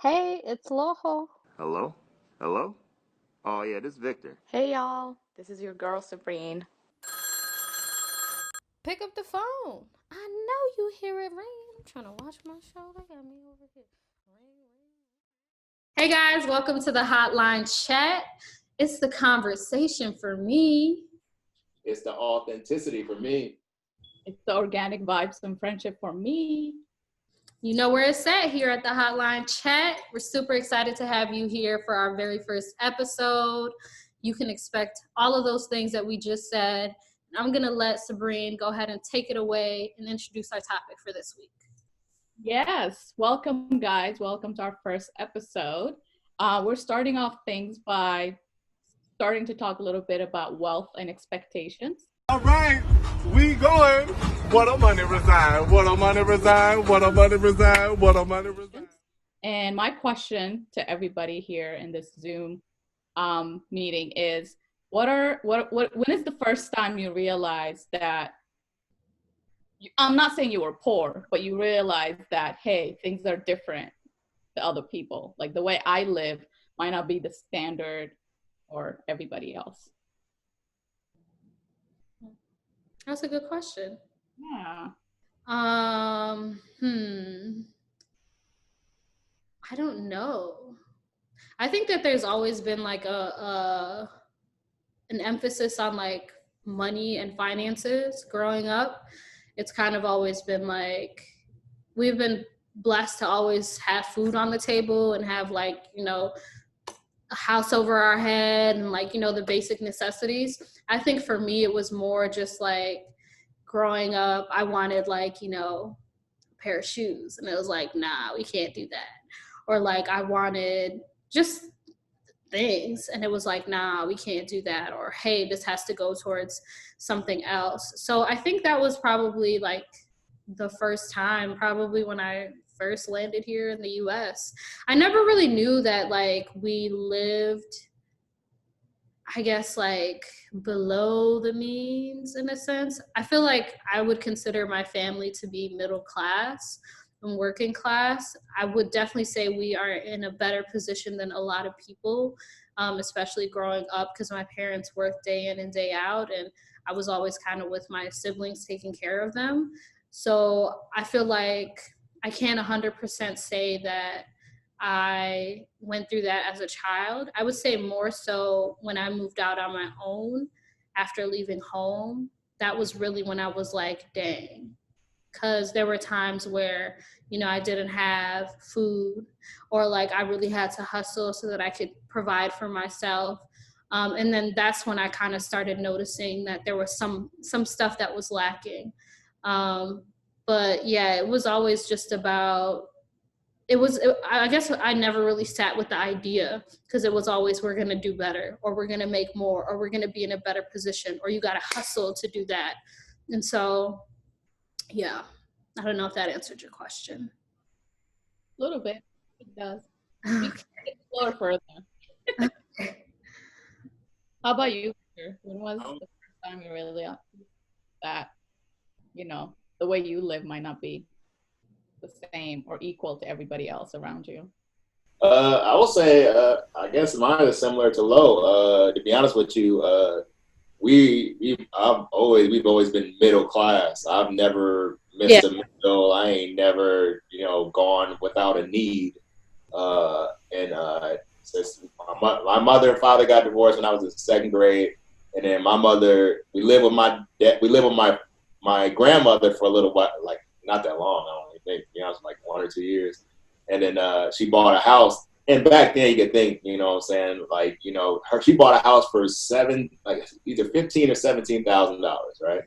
Hey, it's Loho. Hello? Hello? Oh yeah, this is Victor. Hey y'all, this is your girl Sabrine. Pick up the phone. I know you hear it ring. I'm trying to watch my show. They got me over here. Ring, ring. Hey guys, welcome to the Hotline Chat. It's the conversation for me. It's the authenticity for me. It's the organic vibes and friendship for me. You know where it's at here at the Hotline Chat. We're super excited to have you here for our very first episode. You can expect all of those things that we just said. I'm going to let Sabrine go ahead and take it away and introduce our topic for this week. Yes, welcome guys. Welcome to our first episode. We're starting off things by starting to talk a little bit about wealth and expectations. All right, we going. What a money reside. What a money reside. What a money reside. What a money reside. And my question to everybody here in this Zoom meeting is, when is the first time you realized that? I'm not saying you were poor, but you realized that, hey, things are different to other people. Like the way I live might not be the standard for everybody else. That's a good question. Yeah. I don't know. I think that there's always been like an emphasis on like money and finances growing up. It's kind of always been like we've been blessed to always have food on the table and have like, a house over our head and like, the basic necessities. I think for me it was more just like growing up, I wanted like, a pair of shoes. And it was like, nah, we can't do that. Or like I wanted just things. And it was like, nah, we can't do that. Or hey, this has to go towards something else. So I think that was probably like the first time, probably when I first landed here in the US. I never really knew that like we lived, I guess, like below the means in a sense. I feel like I would consider my family to be middle class and working class. I would definitely say we are in a better position than a lot of people, especially growing up because my parents worked day in and day out, and I was always kind of with my siblings taking care of them. So I feel like I can't 100% say that I went through that as a child. I would say more so when I moved out on my own after leaving home. That was really when I was like, dang. Because there were times where, I didn't have food, or like I really had to hustle so that I could provide for myself. And then that's when I kind of started noticing that there was some stuff that was lacking. But yeah, it was always just about I guess I never really sat with the idea, because it was always, we're going to do better, or we're going to make more, or we're going to be in a better position, or you got to hustle to do that. And so, yeah, I don't know if that answered your question. A little bit. It does. We can explore further. How about you, Victor? When was the first time you realized that, the way you live might not be the same or equal to everybody else around you? I will say, I guess mine is similar to Lo. To be honest with you, we've always been middle class. I've never Yeah. missed a meal. I ain't never, gone without a need. And since my mother and father got divorced when I was in second grade, and then my mother, we lived with my dad. We lived with my grandmother for a little while, like not that long. I don't even think, to be honest, like 1 or 2 years. And then she bought a house. And back then, you could think, what I'm saying, like, she bought a house for either $15,000 or $17,000, right?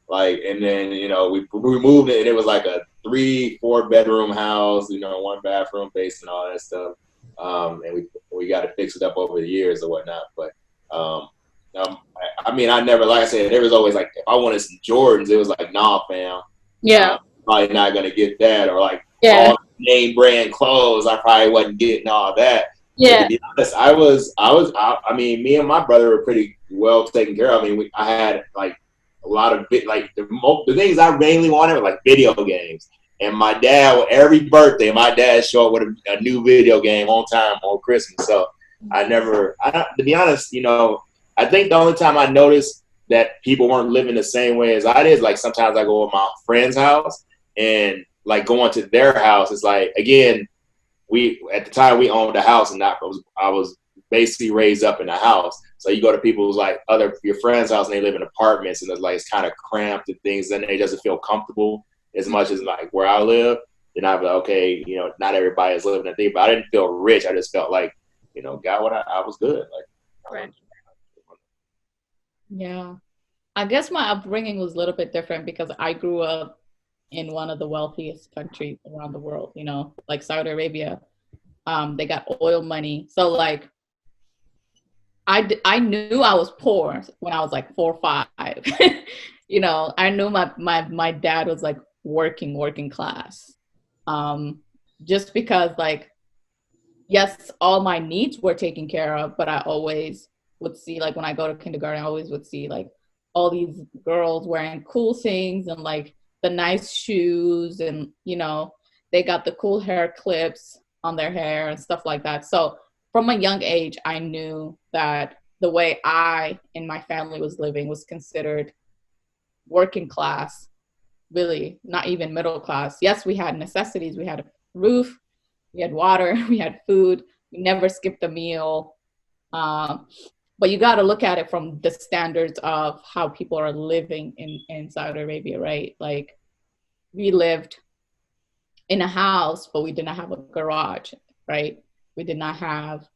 Like, and then, we moved it, and it was like a 3-4 bedroom house, 1 bathroom, basement, all that stuff. And we got to fix it up over the years or whatnot. But, I mean, I never, like I said, there was always like, if I wanted some Jordans, it was like, nah, fam. Yeah. Probably not going to get that. Or like, Yeah. all name brand clothes, I probably wasn't getting all that. Yeah. But to be honest, I mean, me and my brother were pretty well taken care of. I mean, I had like a lot of the things I mainly wanted were like video games And my dad, every birthday, my dad showed up with a new video game on time on Christmas. So to be honest, I think the only time I noticed that people weren't living the same way as I did, like sometimes I go to my friend's house and like going to their house, it's like, again, at the time we owned a house and I was basically raised up in a house. So you go to people's like your friends' house and they live in apartments and it's kind of cramped and things, and it doesn't feel comfortable as much as like where I live. Then I'm like, okay, not everybody is living a thing, but I didn't feel rich. I just felt like, got what I was good. Like, Right. Yeah. I guess my upbringing was a little bit different because I grew up in one of the wealthiest countries around the world, like Saudi Arabia. They got oil money. So like, I knew I was poor when I was like 4 or 5. I knew my dad was like working class. Just because like, yes, all my needs were taken care of, but I always would see, like when I go to kindergarten, I always would see like all these girls wearing cool things and like the nice shoes and, they got the cool hair clips on their hair and stuff like that. So from a young age, I knew that the way I and my family was living was considered working class, really not even middle class. Yes, we had necessities. We had a roof, we had water, we had food. We never skipped a meal. But you got to look at it from the standards of how people are living in Saudi Arabia, right? Like we lived in a house, but we did not have a garage, right? We did not have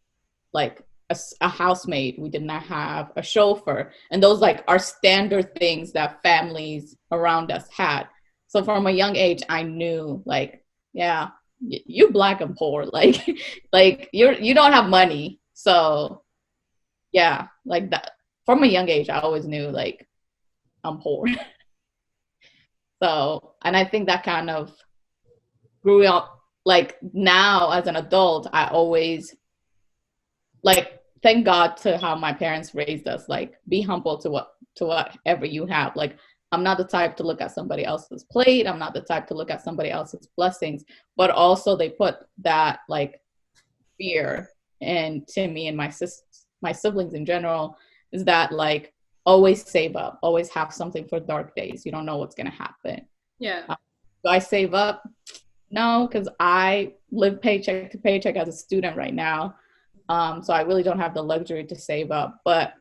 like a housemaid. We did not have a chauffeur. And those like are standard things that families around us had. So from a young age, I knew like, yeah, you Black and poor, like, like you don't have money. So yeah, like that from a young age, I always knew like I'm poor. So, and I think that kind of grew up like now as an adult, I always like thank God to how my parents raised us, like be humble to whatever you have. Like I'm not the type to look at somebody else's plate. I'm not the type to look at somebody else's blessings, but also they put that like fear into me and my siblings in general is that like always save up, always have something for dark days. You don't know what's going to happen. Yeah. Do I save up? No, because I live paycheck to paycheck as a student right now. So I really don't have the luxury to save up, but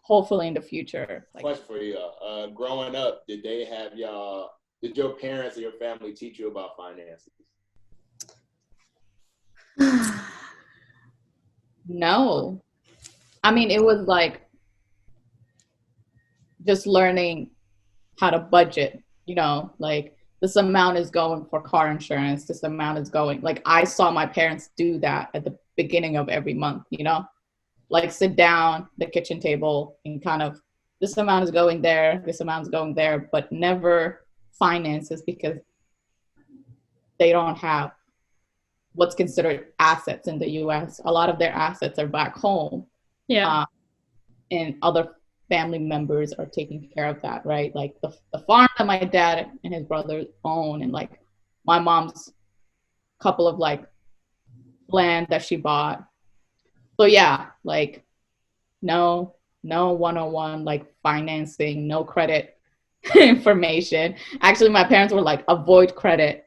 hopefully in the future. Like, question for you. Growing up, did your parents or your family teach you about finances? no. I mean, it was like just learning how to budget, like this amount is going for car insurance. This amount is going, like I saw my parents do that at the beginning of every month, like sit down the kitchen table and kind of this amount is going there, this amount is going there, but never finances because they don't have what's considered assets in the US. A lot of their assets are back home. Yeah. And other family members are taking care of that, right? Like the farm that my dad and his brother own, and like my mom's couple of like land that she bought. So yeah, like no 101 like financing, no credit information. Actually, my parents were like, avoid credit.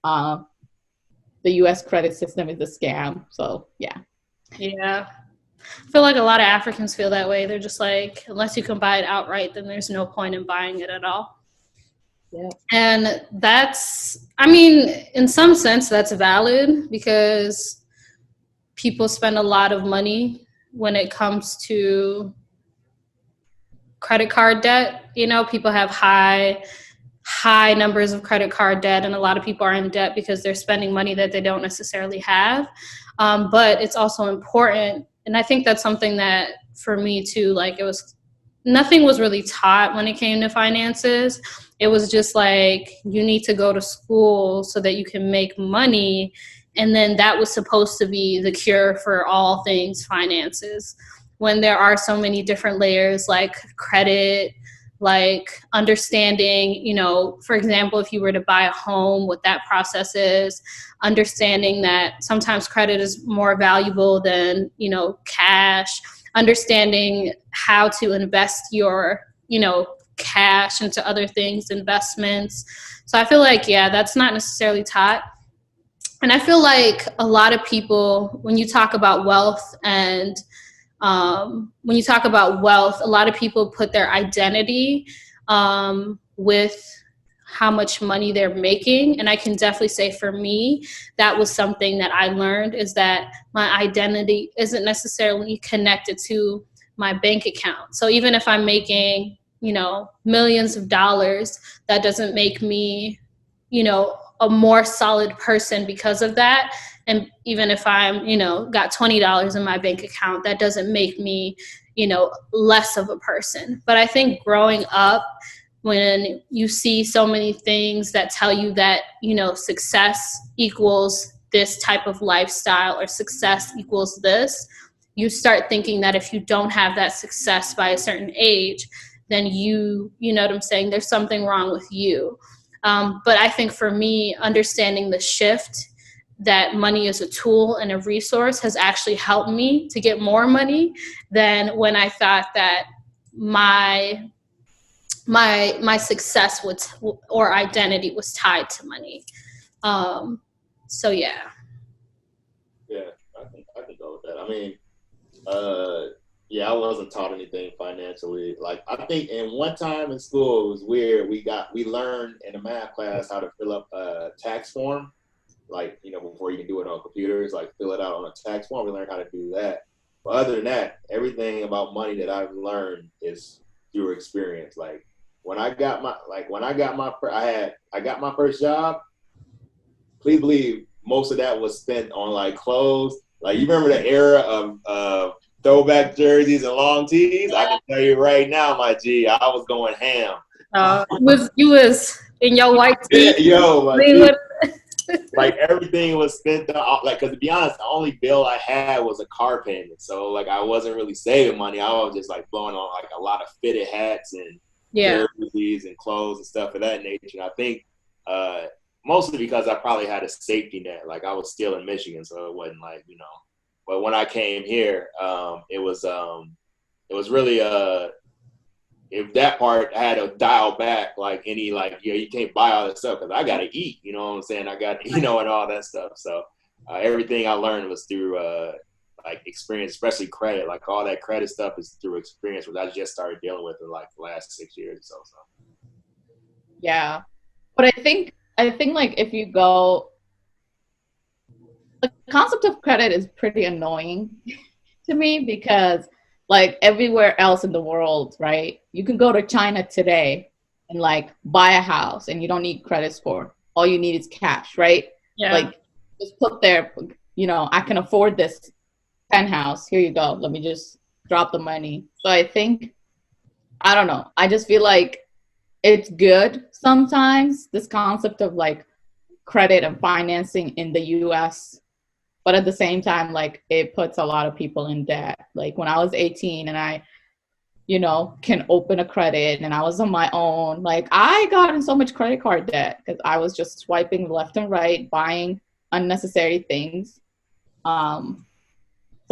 The US credit system is a scam. So yeah. Yeah. I feel like a lot of Africans feel that way. They're just like, unless you can buy it outright, then there's no point in buying it at all. Yeah. And I mean, in some sense, that's valid because people spend a lot of money when it comes to credit card debt. People have high numbers of credit card debt, and a lot of people are in debt because they're spending money that they don't necessarily have. But it's also important. And I think that's something that for me too, like nothing was really taught when it came to finances. It was just like, you need to go to school so that you can make money. And then that was supposed to be the cure for all things finances. When there are so many different layers like credit, like understanding, you know, for example, if you were to buy a home, what that process is, understanding that sometimes credit is more valuable than, you know, cash, understanding how to invest your, you know, cash into other things, investments. So I feel like, yeah, that's not necessarily taught. And I feel like a lot of people, when you talk about wealth and when you talk about wealth, a lot of people put their identity with how much money they're making. And I can definitely say for me, that was something that I learned, is that my identity isn't necessarily connected to my bank account. So even if I'm making, you know, millions of dollars, that doesn't make me, you know, a more solid person because of that. And even if I'm, you know, got $20 in my bank account, that doesn't make me, you know, less of a person. But I think growing up, when you see so many things that tell you that, you know, success equals this type of lifestyle or success equals this, you start thinking that if you don't have that success by a certain age, then you know what I'm saying, there's something wrong with you. But I think for me, understanding the shift that money is a tool and a resource has actually helped me to get more money than when I thought that my success was, or identity was tied to money. So yeah. Yeah, I can go with that. I mean, yeah, I wasn't taught anything financially. Like I think in one time in school it was weird. We learned in a math class how to fill up a tax form. Like, you know, before you can do it on computers, like fill it out on a tax form. We learned how to do that. But other than that, everything about money that I've learned is through experience. Like I got my first job, please believe most of that was spent on like clothes. Like you remember the era of throwback jerseys and long tees? I can tell you right now, my G, I was going ham. You was in your white tee. Yo, like everything was spent on, like, because to be honest, the only bill I had was a car payment. So like I wasn't really saving money. I was just like blowing on like a lot of fitted hats and jerseys and clothes and stuff of that nature. And I think mostly because I probably had a safety net. Like I was still in Michigan, so it wasn't like, you know. But when I came here, it was really if that part I had to dial back, like any, like, you know, you can't buy all that stuff because I got to eat, you know what I'm saying? I got, you know, and all that stuff. So everything I learned was through like experience, especially credit. Like all that credit stuff is through experience, which I just started dealing with in like the last 6 years or so. Yeah. But I think like if you go, the concept of credit is pretty annoying to me because like everywhere else in the world, right? You can go to China today and like buy a house and you don't need credit score. All you need is cash, right? Yeah. Like just put there, you know, I can afford this penthouse. Here you go. Let me just drop the money. So I think, I don't know. I just feel like it's good sometimes, this concept of like credit and financing in the US. But at the same time, like it puts a lot of people in debt. Like when I was 18 and I, you know, can open a credit and I was on my own, like I got in so much credit card debt because I was just swiping left and right, buying unnecessary things. So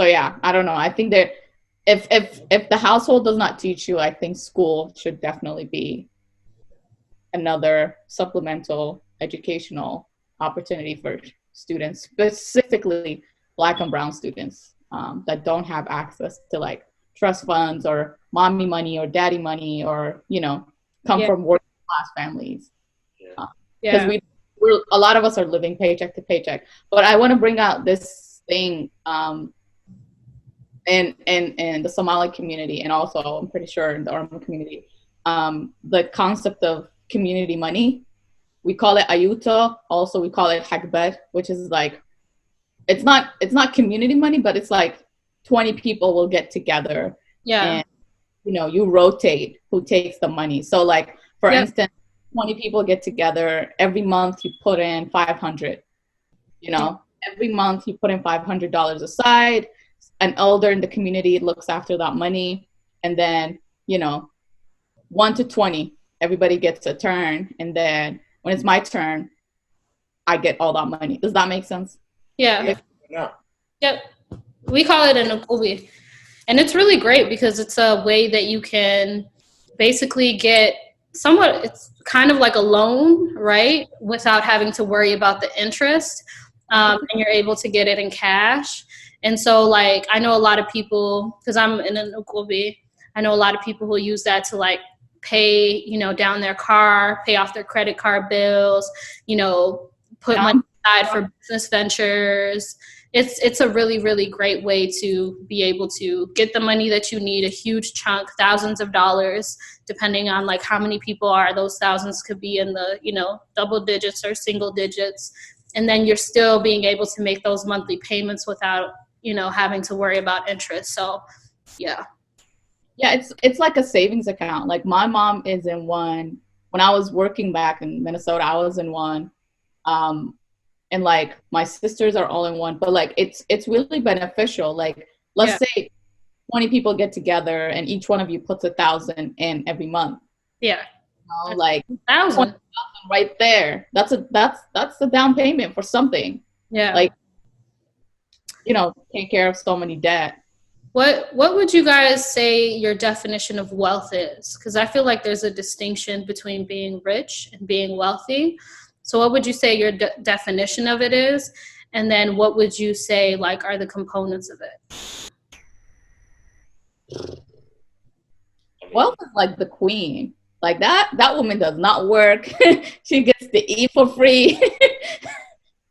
yeah, I don't know. I think that if the household does not teach you, I think school should definitely be another supplemental educational opportunity for students, specifically Black and Brown students that don't have access to like trust funds or mommy money or daddy money, or, you know, come from working class families. Because we're a lot of us are living paycheck to paycheck. But I want to bring out this thing in the Somali community, and also I'm pretty sure in the Oromo community, the concept of community money. We call it ayuto. Also, we call it hagbet, which is like, it's not community money, but it's like 20 people will get together. Yeah. And, you know, you rotate who takes the money. So like, for instance, 20 people get together. Every month you put in 500, you know, every month you put in $500 aside. An elder in the community looks after that money. And then, you know, 1 to 20, everybody gets a turn, and then when it's my turn, I get all that money. Does that make sense? Yeah. Yeah. Yep. We call it an ukubi. And it's really great because it's a way that you can basically get somewhat, it's kind of like a loan, right? Without having to worry about the interest. And you're able to get it in cash. And so, like, I know a lot of people, because I'm in an ukubi, I know a lot of people who use that to, like, pay, you know, down their car, pay off their credit card bills, you know, put money aside for business ventures. It's a really, really great way to be able to get the money that you need, a huge chunk, thousands of dollars, depending on like how many people are. Those thousands could be in the, you know, double digits or single digits. And then you're still being able to make those monthly payments without, you know, having to worry about interest. So, yeah. Yeah, it's like a savings account. Like my mom is in one. When I was working back in Minnesota, I was in one. And like my sisters are all in one, but like it's really beneficial. Like let's say 20 people get together and each one of you puts 1,000 in every month. Yeah. You know, like 1,000 right there. That's the down payment for something. Yeah. Like, you know, take care of so many debt. What would you guys say your definition of wealth is? Because I feel like there's a distinction between being rich and being wealthy. So what would you say your definition of it is? And then what would you say like are the components of it? Wealth is like the queen. Like that woman does not work. She gets to eat for free.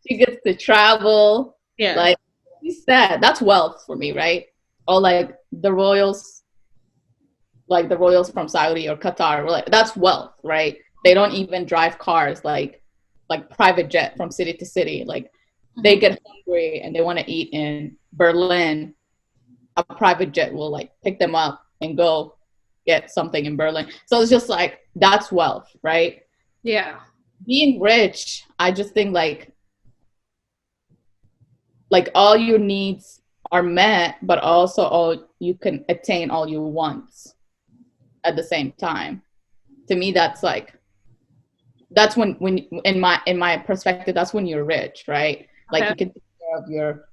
She gets to travel. Yeah. Like you said, that's wealth for me, right? Or like the royals from Saudi or Qatar, like that's wealth, right? They don't even drive cars like private jet from city to city. Like they get hungry and they want to eat in Berlin. A private jet will like pick them up and go get something in Berlin. So it's just like that's wealth, right? Yeah. Being rich, I just think like all your needs are met, but also all you can attain all your wants at the same time. To me, that's when in my perspective, that's when you're rich, right? Like you can take care of your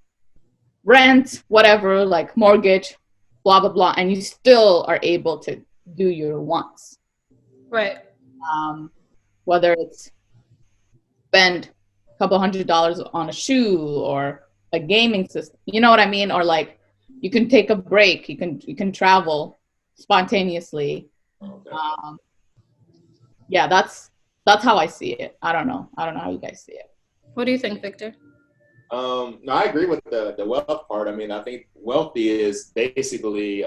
rent, whatever, like mortgage, blah blah blah, and you still are able to do your wants. Right. Whether it's spend a couple $100 on a shoe or a gaming system, you know what I mean? Or like you can take a break, you can travel spontaneously. Yeah, that's how I see it. I don't know how you guys see it. What do you think, Victor? No, I agree with the wealth part. I mean, I think wealthy is basically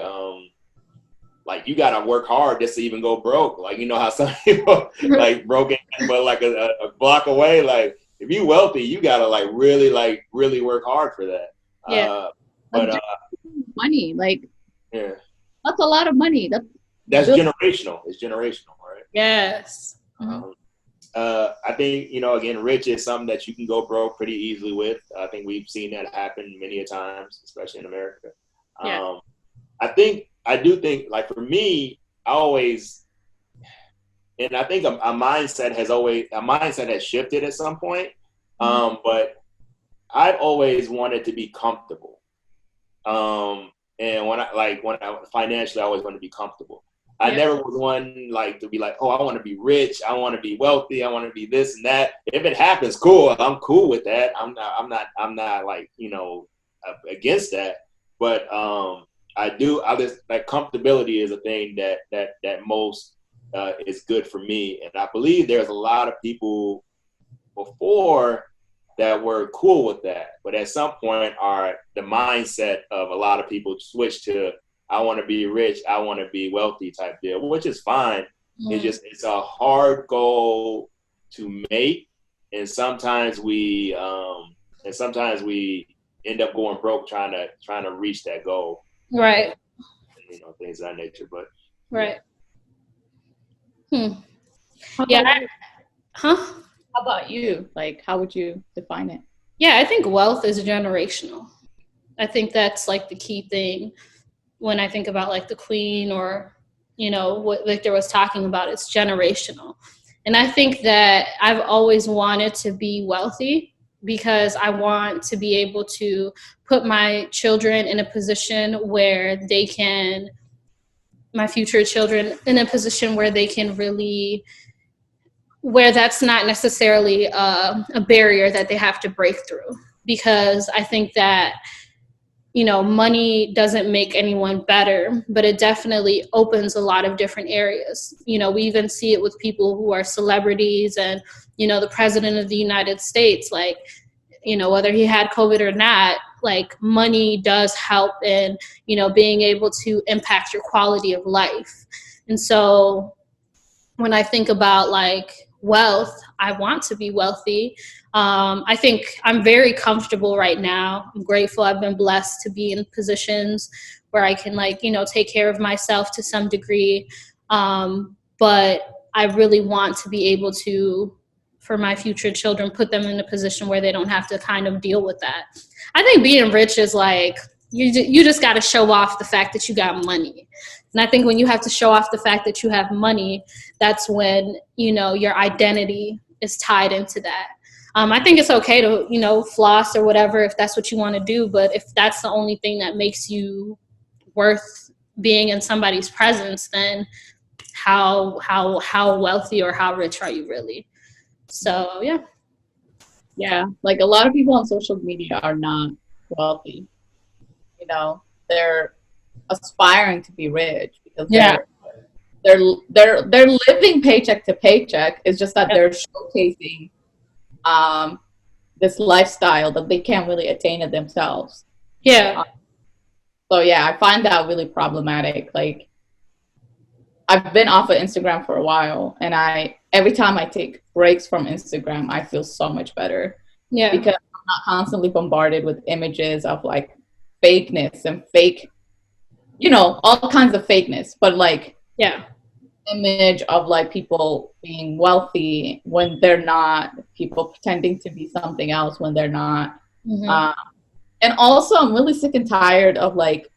like you gotta work hard just to even go broke. Like you know how some people like broken, but like a block away. Like if you wealthy, you gotta like really work hard for that. Yeah. But money, like yeah, that's a lot of money. That's generational. It's generational, right? Yes. I think, you know, again, rich is something that you can go broke pretty easily with. I think we've seen that happen many a times, especially in America. Yeah. I do think, like for me, I always, and I think a mindset has shifted at some point. But I've always wanted to be comfortable. And when I financially, I always want to be comfortable. I never was one like to be like, oh, I want to be rich, I want to be wealthy, I want to be this and that. If it happens, cool. I'm cool with that. I'm not like, you know, against that. But I just like comfortability is a thing that most is good for me. And I believe there's a lot of people before that were cool with that. But at some point the mindset of a lot of people switched to, I want to be rich, I want to be wealthy type deal, which is fine. It's a hard goal to make. And sometimes we end up going broke trying to reach that goal. Right. You know, things of that nature. But right. Yeah. How about you? Like, how would you define it? Yeah, I think wealth is generational. I think that's like the key thing when I think about like the queen or what Victor was talking about, it's generational. And I think that I've always wanted to be wealthy because I want to be able to put my children in a position where they can, my future children in a position where they can really, where that's not necessarily a barrier that they have to break through. Because I think that, money doesn't make anyone better, but it definitely opens a lot of different areas. We even see it with people who are celebrities and, the president of the United States, like, whether he had COVID or not, like money does help in, being able to impact your quality of life. And so when I think about like wealth, I want to be wealthy. I think I'm very comfortable right now. I'm grateful. I've been blessed to be in positions where I can take care of myself to some degree. But I really want to be able to, for my future children, put them in a position where they don't have to kind of deal with that. I think being rich is like, you just got to show off the fact that you got money. And I think when you have to show off the fact that you have money, that's when, your identity is tied into that. I think it's okay to, floss or whatever if that's what you want to do. But if that's the only thing that makes you worth being in somebody's presence, then how wealthy or how rich are you really? So, yeah. Yeah, like a lot of people on social media are not wealthy. They're aspiring to be rich because they're living paycheck to paycheck. It's just that they're showcasing this lifestyle that they can't really attain it themselves. Yeah. So yeah, I find that really problematic. Like, I've been off of Instagram for a while, and every time I take breaks from Instagram, I feel so much better. Yeah. Because I'm not constantly bombarded with images of like fakeness and fake, all kinds of fakeness. But like, image of like people being wealthy when they're not, people pretending to be something else when they're not. Mm-hmm. And also, I'm really sick and tired of like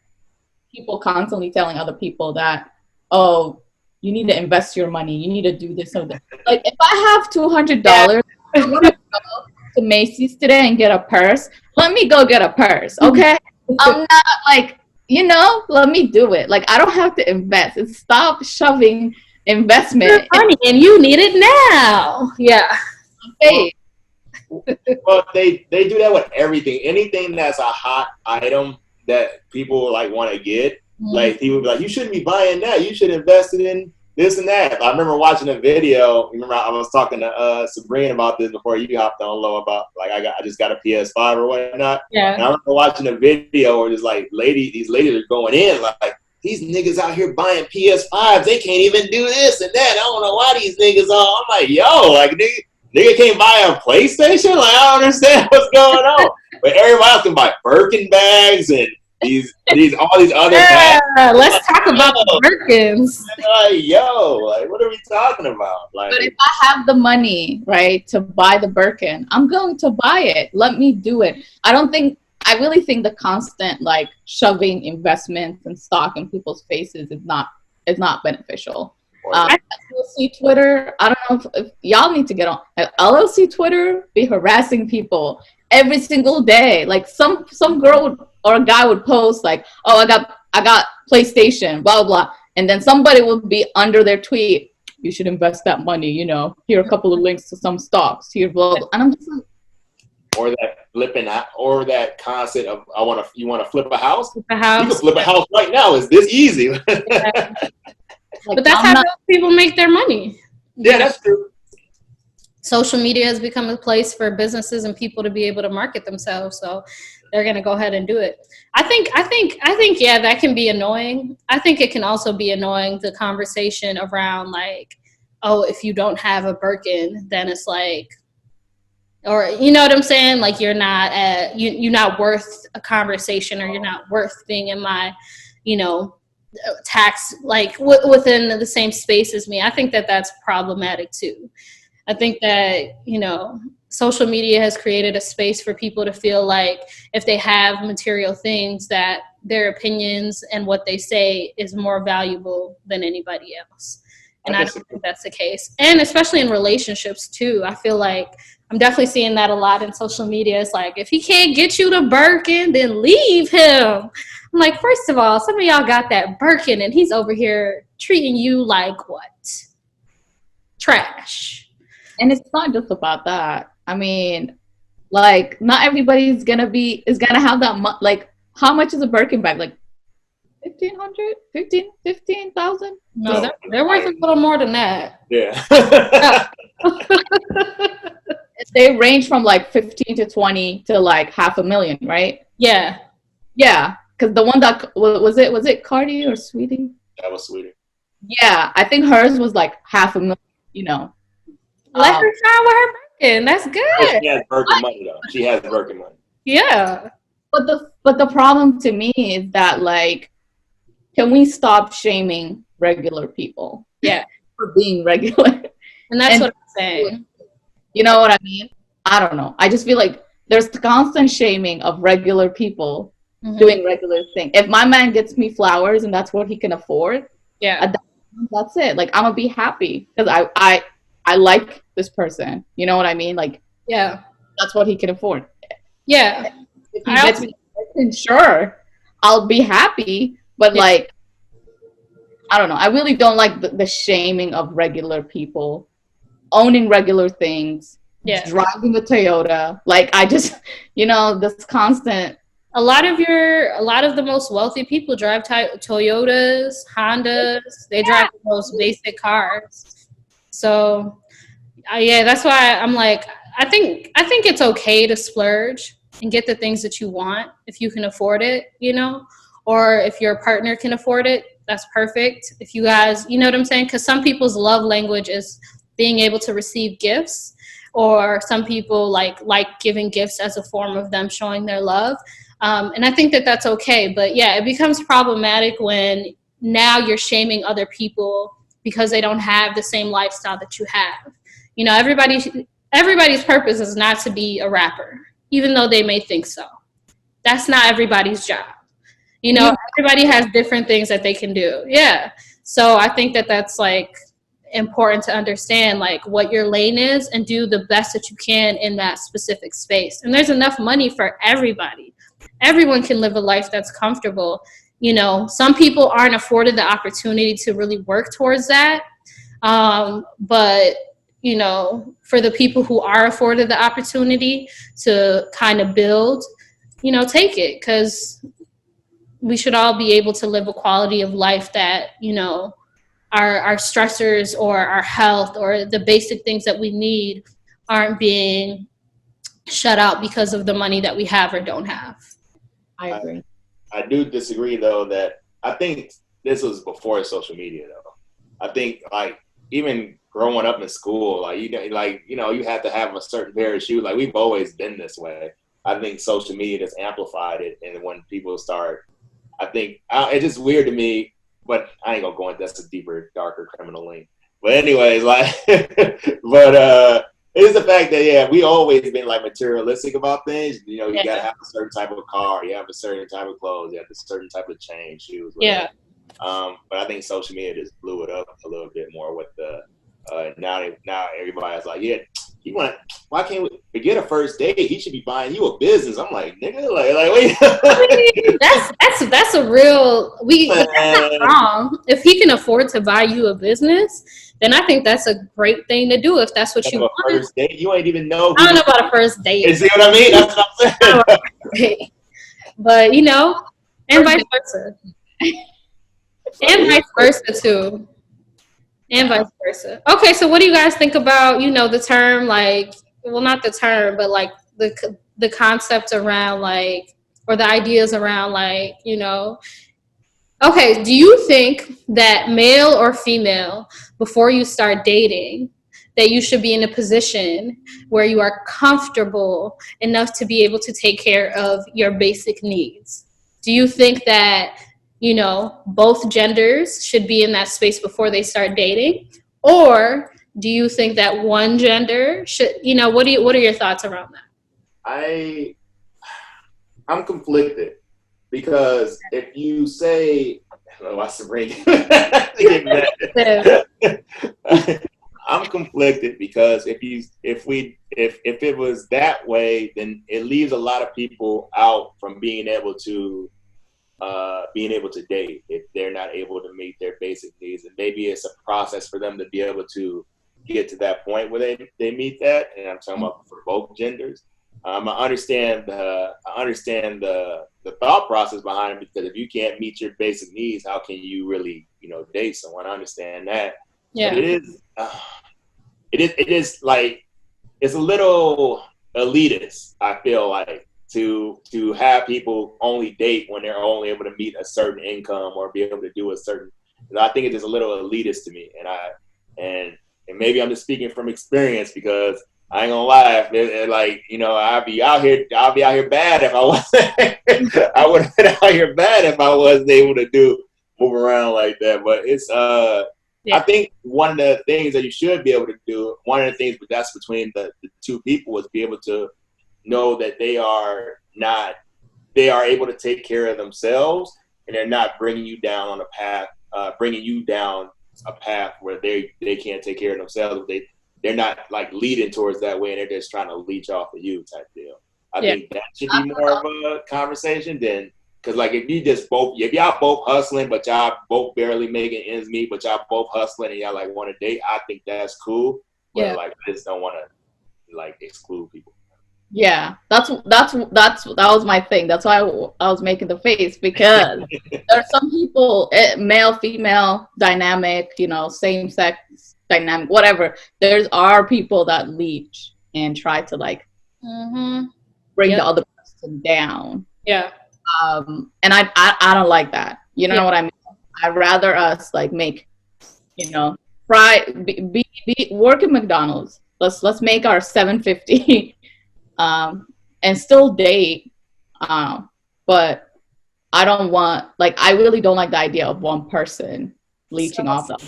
people constantly telling other people that, oh, you need to invest your money, you need to do this or that. Like, if I have $200, I want to go to Macy's today and get a purse. Let me go get a purse, okay? I'm not like, let me do it. Like, I don't have to invest. It's stop shoving investment money, and you need it now. Yeah. Hey. Well, they do that with everything. Anything that's a hot item that people like want to get. Like, people be like, you shouldn't be buying that. You should invest it in this and that. I remember watching a video. Remember, I was talking to Sabrina about this before you hopped on low about like I just got a PS5 or whatnot. Yeah. And I remember watching a video where there's like these ladies are going in like these niggas out here buying PS5s. They can't even do this and that. I don't know why these niggas are. I'm like, yo, like nigga can't buy a PlayStation. Like, I don't understand what's going on. But everybody else can buy Birkin bags and all these other bags. Let's talk about the Birkins. Like, yo, like, what are we talking about? Like, but if I have the money, right, to buy the Birkin, I'm going to buy it. Let me do it. I really think the constant like shoving investments and stock in people's faces is not beneficial. LLC Twitter, I don't know if y'all need to get on LLC Twitter, be harassing people every single day. Like some girl or a guy would post like, oh, I got PlayStation, blah, blah, blah. And then somebody would be under their tweet, you should invest that money, here are a couple of links to some stocks, here, blah, blah. And I'm just like, or that flipping out, or that concept of you want to flip a house? Flip a house. You can flip a house right now. It's this easy. But that's how those people make their money. Yeah, that's true. Social media has become a place for businesses and people to be able to market themselves. So they're going to go ahead and do it. I think, yeah, that can be annoying. I think it can also be annoying, the conversation around like, oh, if you don't have a Birkin, then it's like, or you know what I'm saying? Like you're not worth a conversation, or you're not worth being in my, tax, like within the same space as me. I think that that's problematic too. I think that, social media has created a space for people to feel like if they have material things that their opinions and what they say is more valuable than anybody else. And I don't think that's the case. And especially in relationships too. I feel like I'm definitely seeing that a lot in social media. It's like, if he can't get you to Birkin, then leave him. I'm like, first of all, some of y'all got that Birkin and he's over here treating you like what? Trash. And it's not just about that. I mean, like, not everybody's gonna have that much. Like, how much is a Birkin bag? Like 1,500, 15,000? No, they're worth a little more than that. Yeah. They range from like 15 to 20 to like $500,000, right? Yeah. Yeah, because the one that was it Cardi or Sweetie? That was Sweetie. Yeah, I think hers was like $500,000. You know, let her shine with her Birkin. That's good. She has Birkin money though. She has Birkin money. Yeah. But the problem to me is that, like, can we stop shaming regular people? Yeah. For being regular. And that's what I'm saying. You know what I mean? I don't know. I just feel like there's constant shaming of regular people doing regular things. If my man gets me flowers and that's what he can afford, yeah, that's it. Like, I'm gonna be happy because I like this person. You know what I mean? Like, yeah, that's what he can afford. Yeah. If he gets me, sure, I'll be happy. But like, I don't know. I really don't like the shaming of regular people owning regular things. Yeah. Driving a Toyota. Like, I just, this constant. A lot of the most wealthy people drive Toyotas, Hondas. They drive the most basic cars. So, that's why I'm like, I think it's okay to splurge and get the things that you want if you can afford it, or if your partner can afford it, that's perfect. If you guys, you know what I'm saying? Because some people's love language is being able to receive gifts, or some people like giving gifts as a form of them showing their love. And I think that that's okay. But yeah, it becomes problematic when now you're shaming other people because they don't have the same lifestyle that you have. Everybody's purpose is not to be a rapper, even though they may think so. That's not everybody's job. Everybody has different things that they can do. Yeah. So I think that that's like important to understand like what your lane is and do the best that you can in that specific space. And there's enough money for everybody. Everyone can live a life that's comfortable. Some people aren't afforded the opportunity to really work towards that. But for the people who are afforded the opportunity to kind of build, take it, because we should all be able to live a quality of life that, our stressors or our health or the basic things that we need aren't being shut out because of the money that we have or don't have. I agree. I do disagree, though, that I think this was before social media, though. I think, like, even growing up in school, you have to have a certain pair of shoes. Like, we've always been this way. I think social media just amplified it. And when people start, I think it's just weird to me, but I ain't gonna go into that's a deeper, darker criminal link. But anyways, it's the fact that, we always been like materialistic about things. You gotta have a certain type of car, you have a certain type of clothes, you have a certain type of chain, shoes, whatever. But I think social media just blew it up a little bit more with the now everybody's like, why can't we forget a first date? He should be buying you a business. I'm like, nigga, wait. That's a real that's not wrong. If he can afford to buy you a business, then I think that's a great thing to do if that's what you want. First date, you ain't even know. I don't know about a first date. You see what I mean? That's what I'm saying. But and vice versa. And vice versa too. And vice versa. Okay, so what do you guys think about, the term, not the term, but like the concept around or the ideas around okay, do you think that male or female, before you start dating, that you should be in a position where you are comfortable enough to be able to take care of your basic needs? Do you think that both genders should be in that space before they start dating? Or do you think that one gender should, what are your thoughts around that? I'm conflicted because if you say, oh, what's the ring? I'm conflicted because if it was that way, then it leaves a lot of people out from being able to date if they're not able to meet their basic needs, and maybe it's a process for them to be able to get to that point where they meet that. And I'm talking about for both genders. I understand the thought process behind it, because if you can't meet your basic needs, how can you really date someone? I understand that. Yeah. But it is like, it's a little elitist, I feel like, to have people only date when they're only able to meet a certain income or be able to do a certain. I think it's just a little elitist to me, and maybe I'm just speaking from experience, because I ain't gonna lie, like, I'd be out here bad if I wasn't. I would have been out here bad if I wasn't able to move around like that. But it's Yeah. I think one of the things that you should be able to do, one of the things, but that's between the two people, is be able to know that they are able to take care of themselves, and they're not bringing you down on a path, where they can't take care of themselves. They're not like leading towards that way, and they're just trying to leech off of you type deal. I think that should be more of a conversation than, because like if y'all both hustling, but y'all both barely making ends meet, but y'all both hustling and y'all like want to date, I think that's cool. But like, I just don't want to like exclude people. Yeah, that was my thing. That's why I was making the face, because there are some people, male female dynamic, same sex dynamic, whatever. There are people that leech and try to like bring the other person down. Yeah. And I don't like that. You know what I mean? I'd rather us like make, work at McDonald's. Let's make our $7.50. And still date, but I don't want, like, I really don't like the idea of one person leeching off them.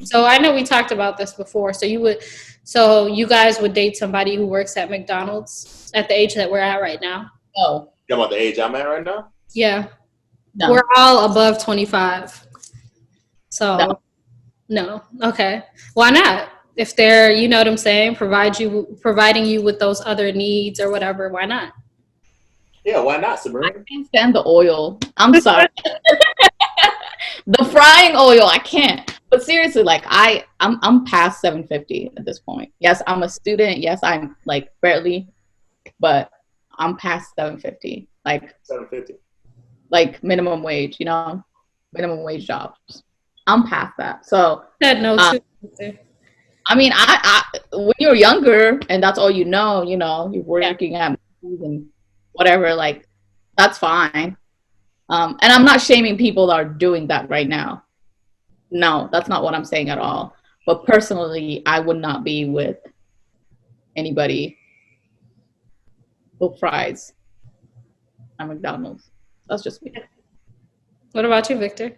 So I know we talked about this before. So you guys would date somebody who works at McDonald's at the age that we're at right now? Oh, you about the age I'm at right now? Yeah. No. We're all above 25. So no. Okay. Why not? If they're, you know what I'm saying, providing you with those other needs or whatever, why not? Yeah, why not, Sabrina? I can't stand the oil. I'm sorry. The frying oil, I can't. But seriously, like I'm past $7.50 at this point. Yes, I'm a student. Yes, I'm like barely, but I'm past $7.50. Like $7.50. Like minimum wage, minimum wage jobs. I'm past that. So said no too. I mean, I when you're younger and that's all you're working at and whatever, like that's fine. And I'm not shaming people that are doing that right now. No, that's not what I'm saying at all. But personally, I would not be with anybody who fries at McDonald's. That's just me. What about you, Victor?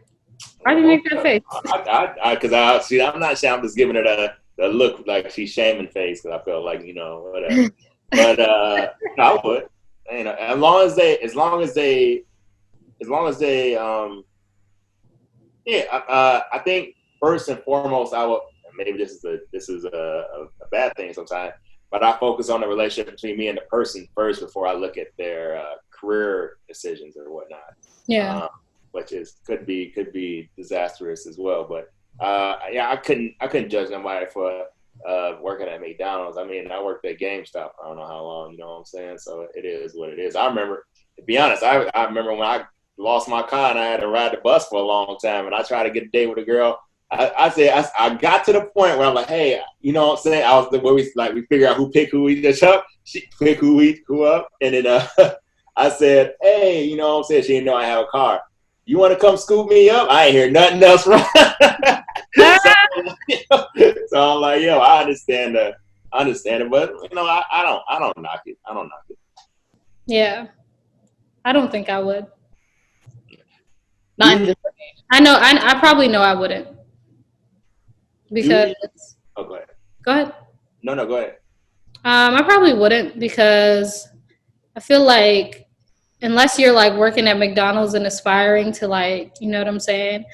Why do you make that face? Because I'm not shaming. I'm just giving it a look like she's shaming face, because I feel like whatever. But I would, as long as they, I think first and foremost, I would. Maybe this is a bad thing sometimes, but I focus on the relationship between me and the person first before I look at their career decisions or whatnot. Yeah. Which could be disastrous as well. But I couldn't judge somebody for working at McDonald's. I mean, I worked at GameStop. I don't know how long. You know what I'm saying? So it is what it is. I remember, to be honest, I remember when I lost my car and I had to ride the bus for a long time, and I tried to get a date with a girl. I got to the point where I'm like, hey, you know what I'm saying? I was where we figure out who picked who each up. She picked who up, and then I said, hey, you know what I'm saying? She didn't know I have a car. You want to come scoop me up? I ain't hear nothing else from so I'm like, yo, I understand it, but I don't knock it. Yeah, I don't think I would. Not in this age. I know. I probably know I wouldn't, because. Oh, go ahead. Go ahead. No, go ahead. I probably wouldn't, because I feel like unless you're like working at McDonald's and aspiring to like, you know what I'm saying?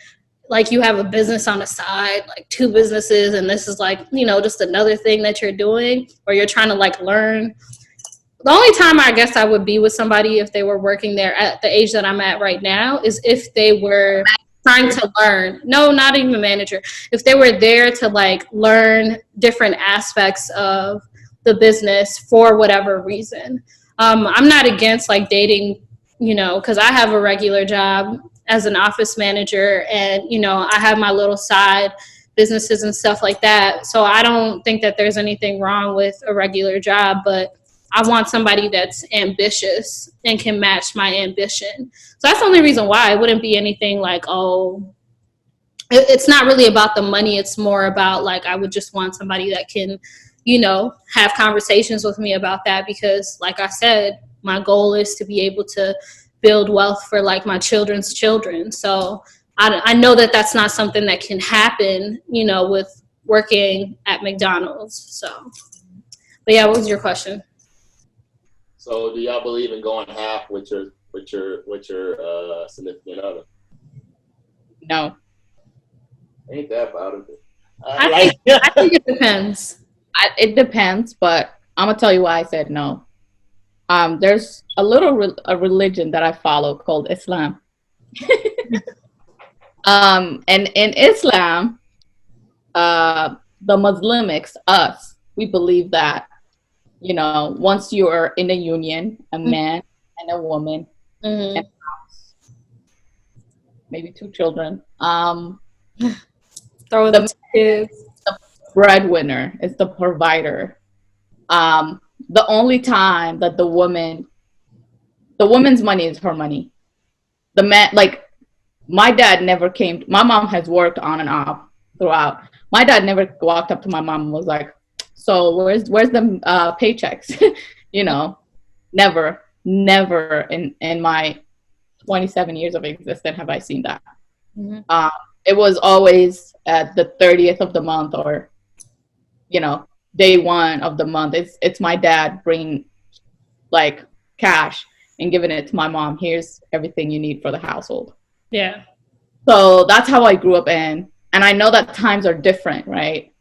Like you have a business on the side, like 2 businesses, and this is like, you know, just another thing that you're doing, or you're trying to like learn. The only time I guess I would be with somebody if they were working there at the age that I'm at right now is if they were trying to learn. No, not even manager. If they were there to like learn different aspects of the business for whatever reason. I'm not against like dating, you know, because I have a regular job as an office manager, and you know, I have my little side businesses and stuff like that. So I don't think that there's anything wrong with a regular job, but I want somebody that's ambitious and can match my ambition. So that's the only reason why. It wouldn't be anything like, oh, it's not really about the money. It's more about like, I would just want somebody that can, you know, have conversations with me about that, because like I said, my goal is to be able to build wealth for like my children's children. So I know that that's not something that can happen, you know, with working at McDonald's. So, but yeah, what was your question? So, do y'all believe in going half with your significant other? No. Ain't that about it? I think it depends. It depends, but I'm gonna tell you why I said no. There's a religion that I follow called Islam. And in Islam, the Muslimics, us, we believe that, you know, once you are in a union, a man and a woman, and maybe 2 children, Throw the kids. The breadwinner is the provider. The only time that the woman's money is her money. The man, like, my dad never came. My mom has worked on and off throughout. My dad never walked up to my mom and was like, so where's the paychecks? You know, never in my 27 years of existence have I seen that. It was always at the 30th of the month, or, you know, day 1 of the month. It's my dad bringing like cash and giving it to my mom. Here's everything you need for the household. Yeah. So that's how I grew up in. And I know that times are different, right?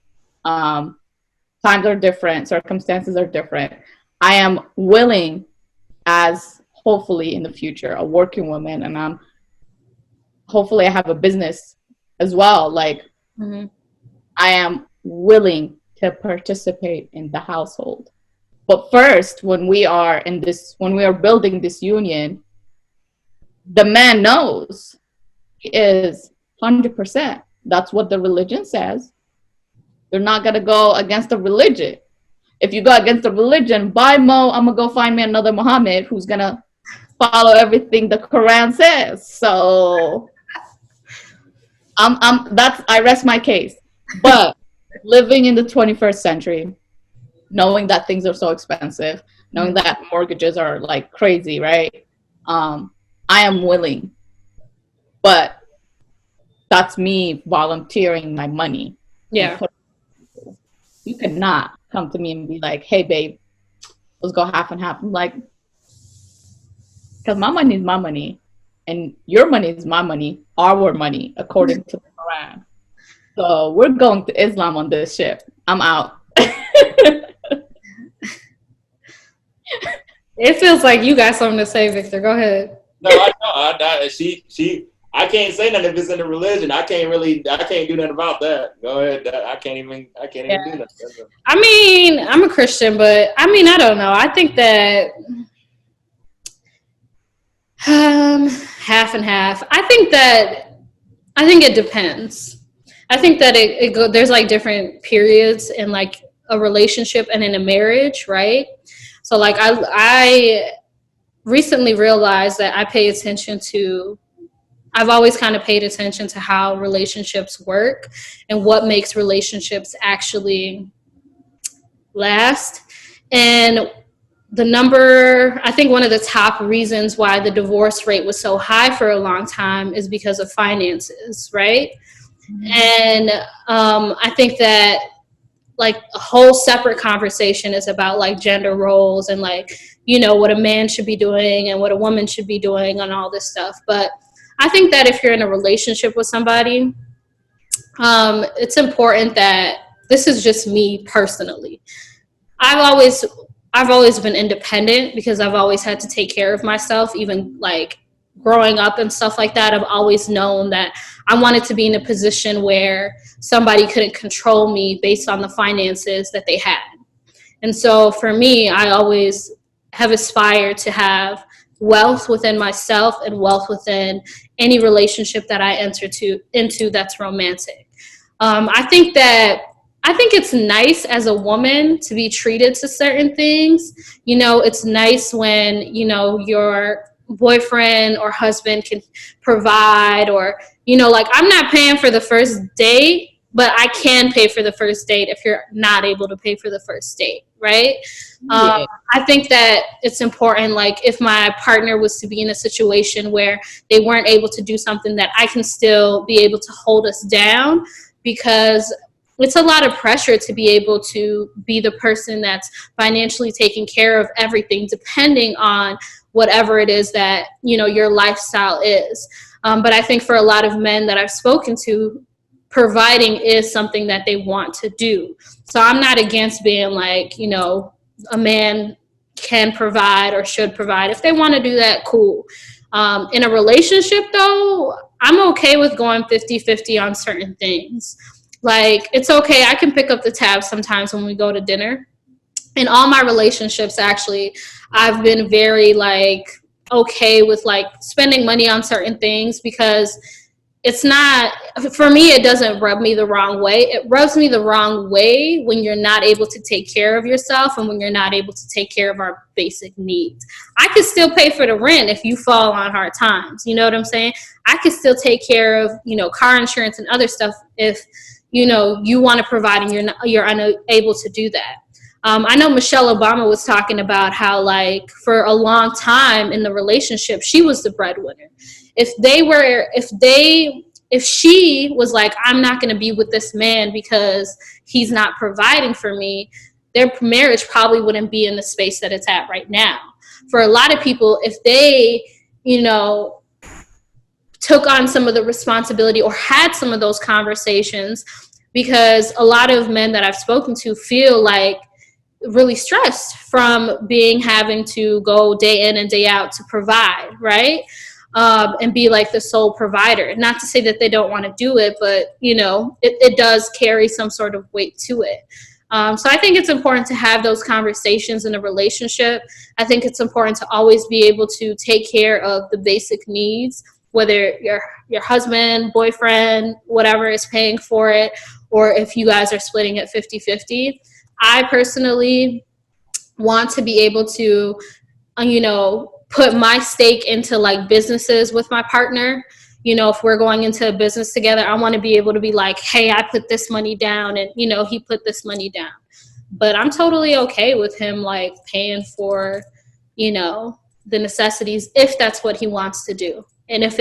Times are different. Circumstances are different. I am willing, as hopefully in the future, a working woman, and hopefully I have a business as well. Like, I am willing to participate in the household. But first, when we are building this union, the man knows he is 100%. That's what the religion says. You're not going to go against the religion. If you go against the religion, bye Mo, I'm going to go find me another Muhammad who's going to follow everything the Quran says. So I rest my case. But living in the 21st century, knowing that things are so expensive, knowing that mortgages are like crazy, right? I am willing. But that's me volunteering my money. Yeah. You cannot come to me and be like, hey, babe, let's go half and half. I'm like, because my money is my money, and your money is my money, our money, according to the Quran. So we're going to Islam on this ship. I'm out. It feels like you got something to say, Victor. Go ahead. No, I know. I can't say nothing if it's in the religion. I can't do nothing about that. Go ahead. I can't even do nothing. I mean, I'm a Christian, but I mean, I don't know. I think that half and half. I think it depends. I think that there's like different periods in like a relationship and in a marriage, right? So like I recently realized that I've always kind of paid attention to how relationships work and what makes relationships actually last. And I think one of the top reasons why the divorce rate was so high for a long time is because of finances, right? And I think that like a whole separate conversation is about like gender roles and like, what a man should be doing and what a woman should be doing and all this stuff. But I think that if you're in a relationship with somebody, it's important that, this is just me personally, I've always been independent because I've always had to take care of myself. Even like growing up and stuff like that, I've always known that I wanted to be in a position where somebody couldn't control me based on the finances that they had. And so for me, I always have aspired to have wealth within myself and wealth within any relationship that I enter into that's romantic. I think it's nice as a woman to be treated to certain things. It's nice when, your boyfriend or husband can provide, or, like, I'm not paying for the first date, but I can pay for the first date if you're not able to pay for the first date, right? Yeah. I think that it's important, like, if my partner was to be in a situation where they weren't able to do something, that I can still be able to hold us down, because it's a lot of pressure to be able to be the person that's financially taking care of everything, depending on whatever it is that, your lifestyle is. But I think for a lot of men that I've spoken to, providing is something that they want to do. So I'm not against being like, a man can provide or should provide. If they want to do that, cool. In a relationship, though, I'm okay with going 50-50 on certain things. Like, it's okay. I can pick up the tab sometimes when we go to dinner. In all my relationships, actually, I've been very, like, okay with, like, spending money on certain things, because it's not, for me, it doesn't rub me the wrong way. It rubs me the wrong way when you're not able to take care of yourself and when you're not able to take care of our basic needs. I could still pay for the rent if you fall on hard times. You know what I'm saying? I could still take care of, car insurance and other stuff if, you want to provide and you're unable to do that. I know Michelle Obama was talking about how, like, for a long time in the relationship, she was the breadwinner. If she was like, I'm not going to be with this man because he's not providing for me, their marriage probably wouldn't be in the space that it's at right now. For a lot of people, if they, took on some of the responsibility or had some of those conversations, because a lot of men that I've spoken to feel like really stressed from having to go day in and day out to provide, right? And be like the sole provider. Not to say that they don't want to do it, but, it does carry some sort of weight to it. So I think it's important to have those conversations in a relationship. I think it's important to always be able to take care of the basic needs, whether your husband, boyfriend, whatever is paying for it, or if you guys are splitting it 50-50. I personally want to be able to, put my stake into, like, businesses with my partner. If we're going into a business together, I want to be able to be like, hey, I put this money down and, he put this money down. But I'm totally okay with him, like, paying for, the necessities if that's what he wants to do. And if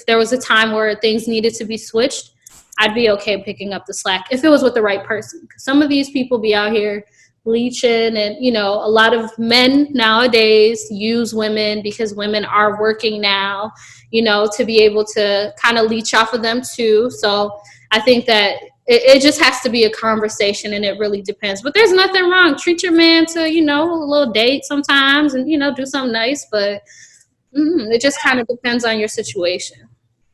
there was a time where things needed to be switched, I'd be okay picking up the slack if it was with the right person. Because some of these people be out here leeching, and, a lot of men nowadays use women because women are working now, to be able to kind of leech off of them too. So I think that it just has to be a conversation, and it really depends. But there's nothing wrong. Treat your man to, a little date sometimes and, do something nice. But it just kind of depends on your situation.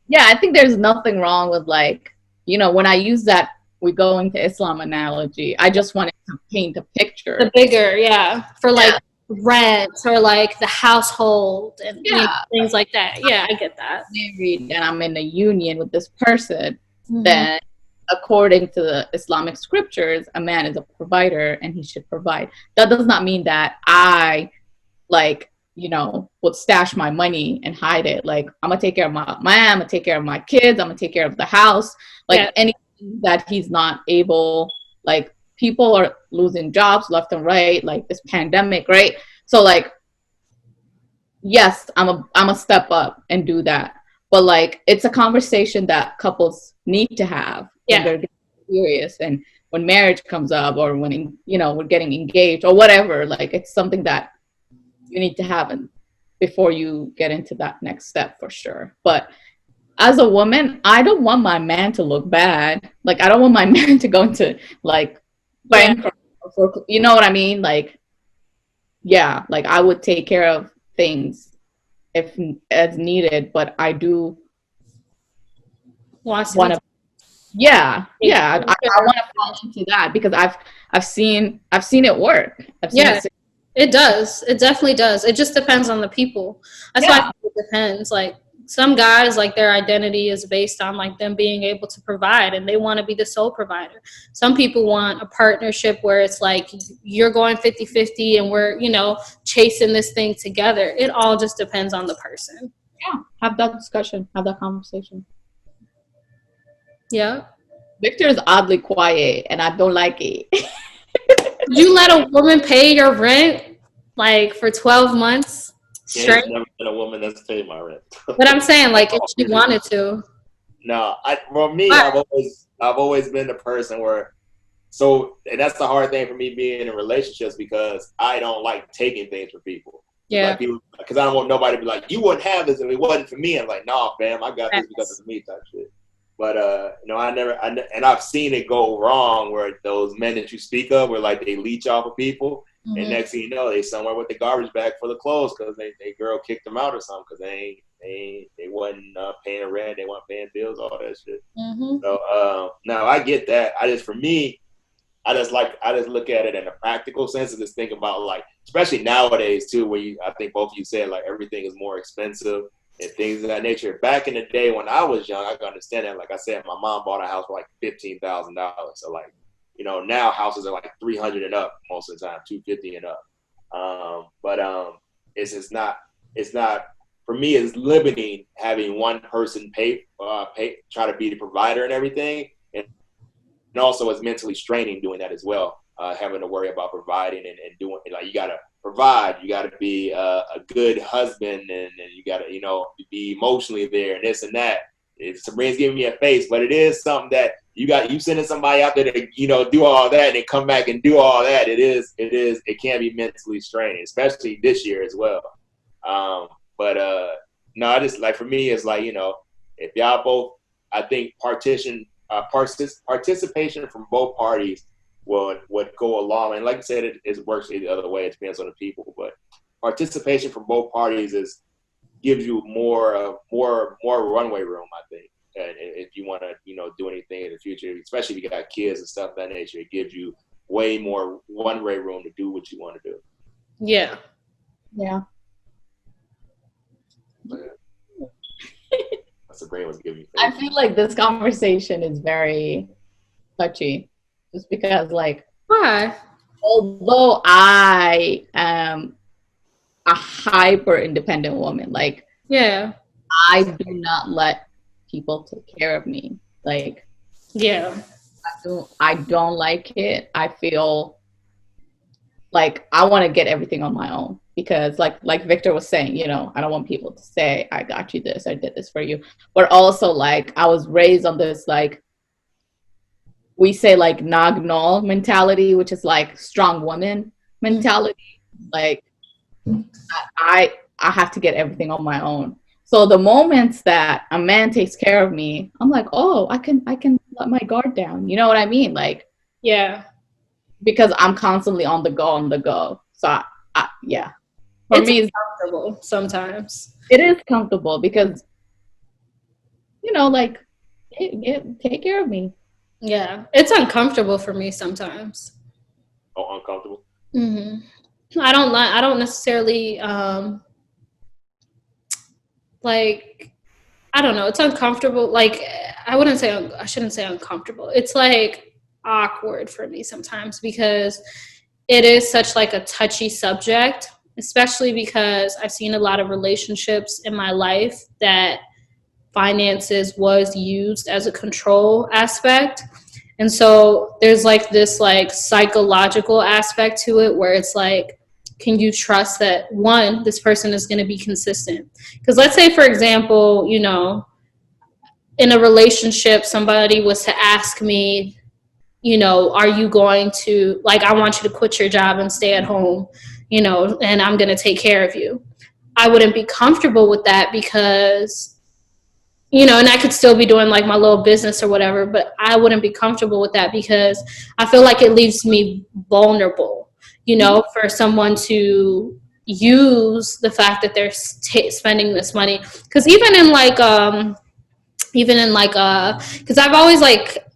Yeah, I think there's nothing wrong with, like, when I use that we go into Islam analogy, I just wanted to paint a picture. The bigger, yeah. For like rent or like the household and things like that. Yeah, I get that. Married and I'm in a union with this person, then according to the Islamic scriptures, a man is a provider and he should provide. That does not mean that I, like, would stash my money and hide it. Like, I'm gonna take care of I'm gonna take care of my kids, I'm gonna take care of the house. Like, anything that he's not able, like, people are losing jobs left and right, like this pandemic, right? So, like, yes, I'm a step up and do that. But, like, it's a conversation that couples need to have when they're serious, and when marriage comes up, or when, we're getting engaged or whatever. Like, it's something that you need to have it before you get into that next step for sure. But as a woman, I don't want my man to look bad. Like, I don't want my man to go into like bankrupt. You know what I mean? Like, yeah, like I would take care of things if as needed, but I do want to. Yeah, I want to fall into that because I've seen it work. It does. It definitely does. It just depends on the people. That's why it depends. Like some guys, like their identity is based on like them being able to provide and they want to be the sole provider. Some people want a partnership where it's like you're going 50-50 and we're, you know, chasing this thing together. It all just depends on the person. Yeah. Have that discussion. Have that conversation. Yeah. Victor is oddly quiet and I don't like it. Would you let a woman pay your rent like for 12 months straight? Yeah, never been a woman that's paid my rent. But I'm saying like if she wanted to. No, for me, I've always been the person where, and that's the hard thing for me being in relationships because I don't like taking things from people. Yeah. Because I don't want nobody to be like, you wouldn't have this if it wasn't for me. I'm like, nah, fam, I got this because of me type shit. But, you know, and I've seen it go wrong where those men that you speak of where like they leech off of people. Mm-hmm. And next thing you know, they somewhere with the garbage bag for the clothes because they girl kicked them out or something because they wasn't paying rent, they weren't paying bills, all that shit. Mm-hmm. So now I get that. I just look at it in a practical sense and just think about like, especially nowadays too, where I think both of you said like everything is more expensive and things of that nature. Back in the day when I was young, I could understand that. Like I said, my mom bought a house for like $15,000. So like, you know, now houses are like $300 and up most of the time, $250 and up. It's not for me. It's limiting having one person try to be the provider and everything, and also it's mentally straining doing that as well. Having to worry about providing and doing like you gotta provide, you gotta be a good husband, and you gotta, you know, be emotionally there and this and that. Sabrina's giving me a face, but it is something that you sending somebody out there to, you know, do all that and then come back and do all that. It can be mentally straining, especially this year as well. No, I just like, for me, it's like, you know, if y'all both, I think participation from both parties would go along. And like I said, it works the other way. It depends on the people, but participation from both parties gives you more runway room, I think. And if you want to, you know, do anything in the future, especially if you got kids and stuff of that nature, it gives you way more one-way room to do what you want to do. Yeah. Yeah. Sabrina was giving me. I feel like this conversation is very touchy, just because, like, why? Although I am a hyper independent woman, like, yeah, I do not let people take care of me. Like, yeah, I don't like it. I feel like I want to get everything on my own because like Victor was saying, you know, I don't want people to say, I got you this, I did this for you. But also, like, I was raised on this, like, we say like Nagnol mentality, which is like strong woman mentality. Like, I have to get everything on my own. So the moments that a man takes care of me, I'm like, oh, I can let my guard down. You know what I mean? Like, yeah, because I'm constantly on the go. So yeah, for me, it's comfortable sometimes. It is comfortable because, you know, like, take care of me. Yeah, it's uncomfortable for me sometimes. Oh, uncomfortable. Mm-hmm. I don't necessarily like, I don't know. It's uncomfortable. Like, I shouldn't say uncomfortable. It's like awkward for me sometimes because it is such like a touchy subject, especially because I've seen a lot of relationships in my life that finances was used as a control aspect. And so there's like this like psychological aspect to it where it's like, can you trust that, one, this person is going to be consistent? Because let's say, for example, you know, in a relationship, somebody was to ask me, you know, are you going to, like, I want you to quit your job and stay at home. and I'm going to take care of you. I wouldn't be comfortable with that because, and I could still be doing like my little business or whatever, but I wouldn't be comfortable with that because I feel like it leaves me vulnerable, for someone to use the fact that they're spending this money. Because because I've always like,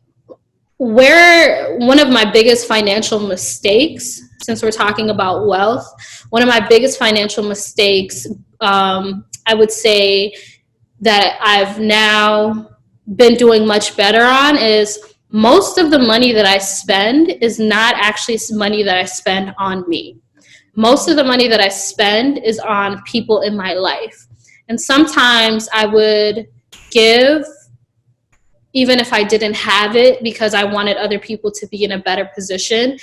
where one of my biggest financial mistakes, since we're talking about wealth, one of my biggest financial mistakes, I would say that I've now been doing much better on, is most of the money that I spend is not actually money that I spend on me. Most of the money that I spend is on people in my life. And sometimes I would give even if I didn't have it, because I wanted other people to be in a better position.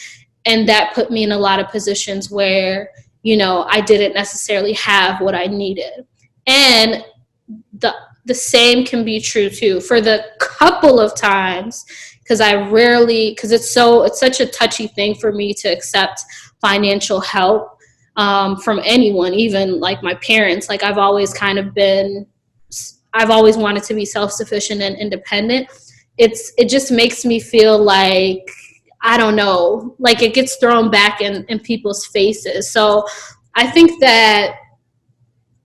And that put me in a lot of positions where, I didn't necessarily have what I needed. And the same can be true too. For the couple of times, because it's such a touchy thing for me to accept financial help from anyone, even like my parents. Like I've always wanted to be self-sufficient and independent. It just makes me feel like, I don't know, like it gets thrown back in people's faces. So I think that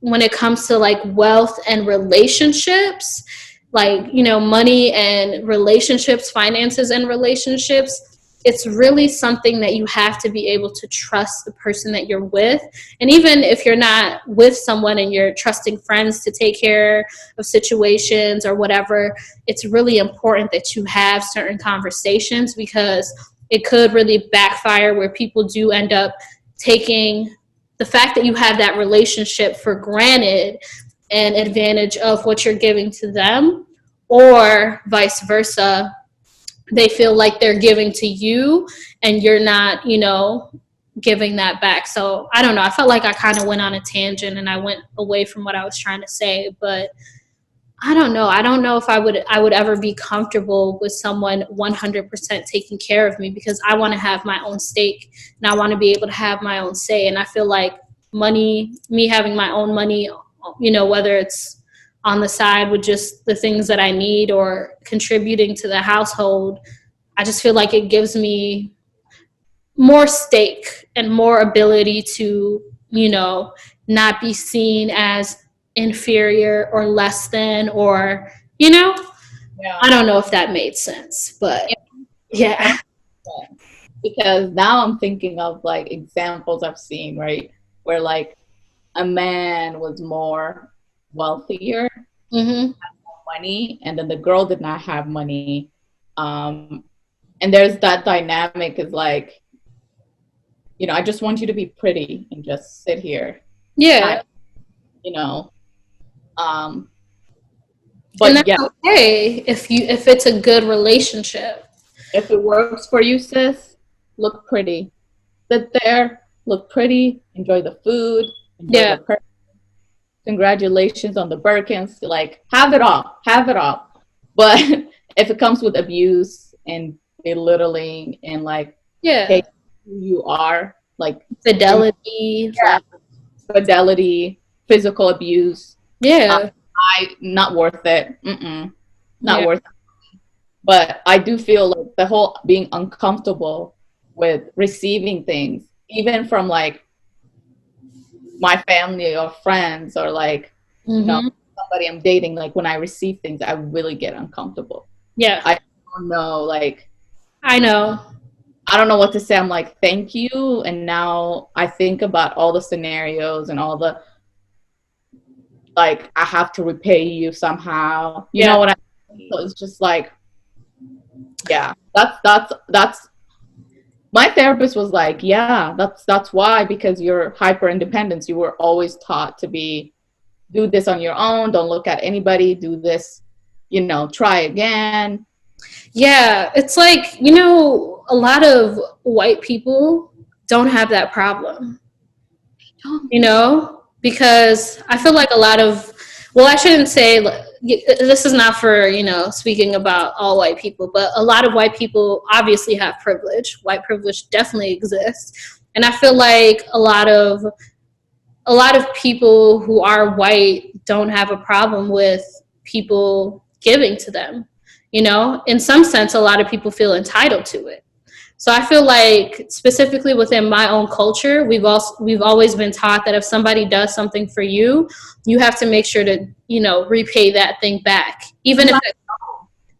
when it comes to like wealth and relationships, like, money and relationships, finances and relationships, it's really something that you have to be able to trust the person that you're with. And even if you're not with someone and you're trusting friends to take care of situations or whatever, it's really important that you have certain conversations, because it could really backfire where people do end up taking the fact that you have that relationship for granted and advantage of what you're giving to them, or vice versa. They feel like they're giving to you and you're not, giving that back. So I don't know. I felt like I kind of went on a tangent and I went away from what I was trying to say, but I don't know. I don't know if I would ever be comfortable with someone 100% taking care of me, because I want to have my own stake and I want to be able to have my own say. And I feel like me having my own money, whether it's on the side with just the things that I need or contributing to the household, I just feel like it gives me more stake and more ability to, not be seen as inferior or less than, or, Yeah. I don't know if that made sense, but yeah. Because now I'm thinking of like examples I've seen, right? Where like a man was more wealthier, Mm-hmm. money, and then the girl did not have money. And there's that dynamic is like, I just want you to be pretty and just sit here. Yeah. But and that's okay if it's a good relationship. If it works for you, sis, look pretty. Sit there, look pretty, enjoy the food, enjoy the person. Congratulations on the Birkins. Like, have it all. But if it comes with abuse and belittling and like, hey, who you are, like fidelity, physical abuse. Not worth it. Not worth it. But I do feel like the whole being uncomfortable with receiving things, even from like my family or friends, or like, somebody I'm dating, like when I receive things, I really get uncomfortable. Yeah. I don't know, like, I know. I don't know what to say. I'm like, thank you. And now I think about all the scenarios and all the, like, I have to repay you somehow. You know what I mean? So it's just like, yeah, that's my therapist was like, yeah, that's why, because you're hyper independent. You were always taught to do this on your own. Don't look at anybody. Do this, try again. Yeah, it's like, a lot of white people don't have that problem, because I feel like a lot of, well, I shouldn't say, this is not for, speaking about all white people, but a lot of white people obviously have privilege. White privilege definitely exists. And I feel like a lot of people who are white don't have a problem with people giving to them. You know, in some sense, a lot of people feel entitled to it. So I feel like specifically within my own culture, we've always been taught that if somebody does something for you, you have to make sure to, you know, repay that thing back, even if it,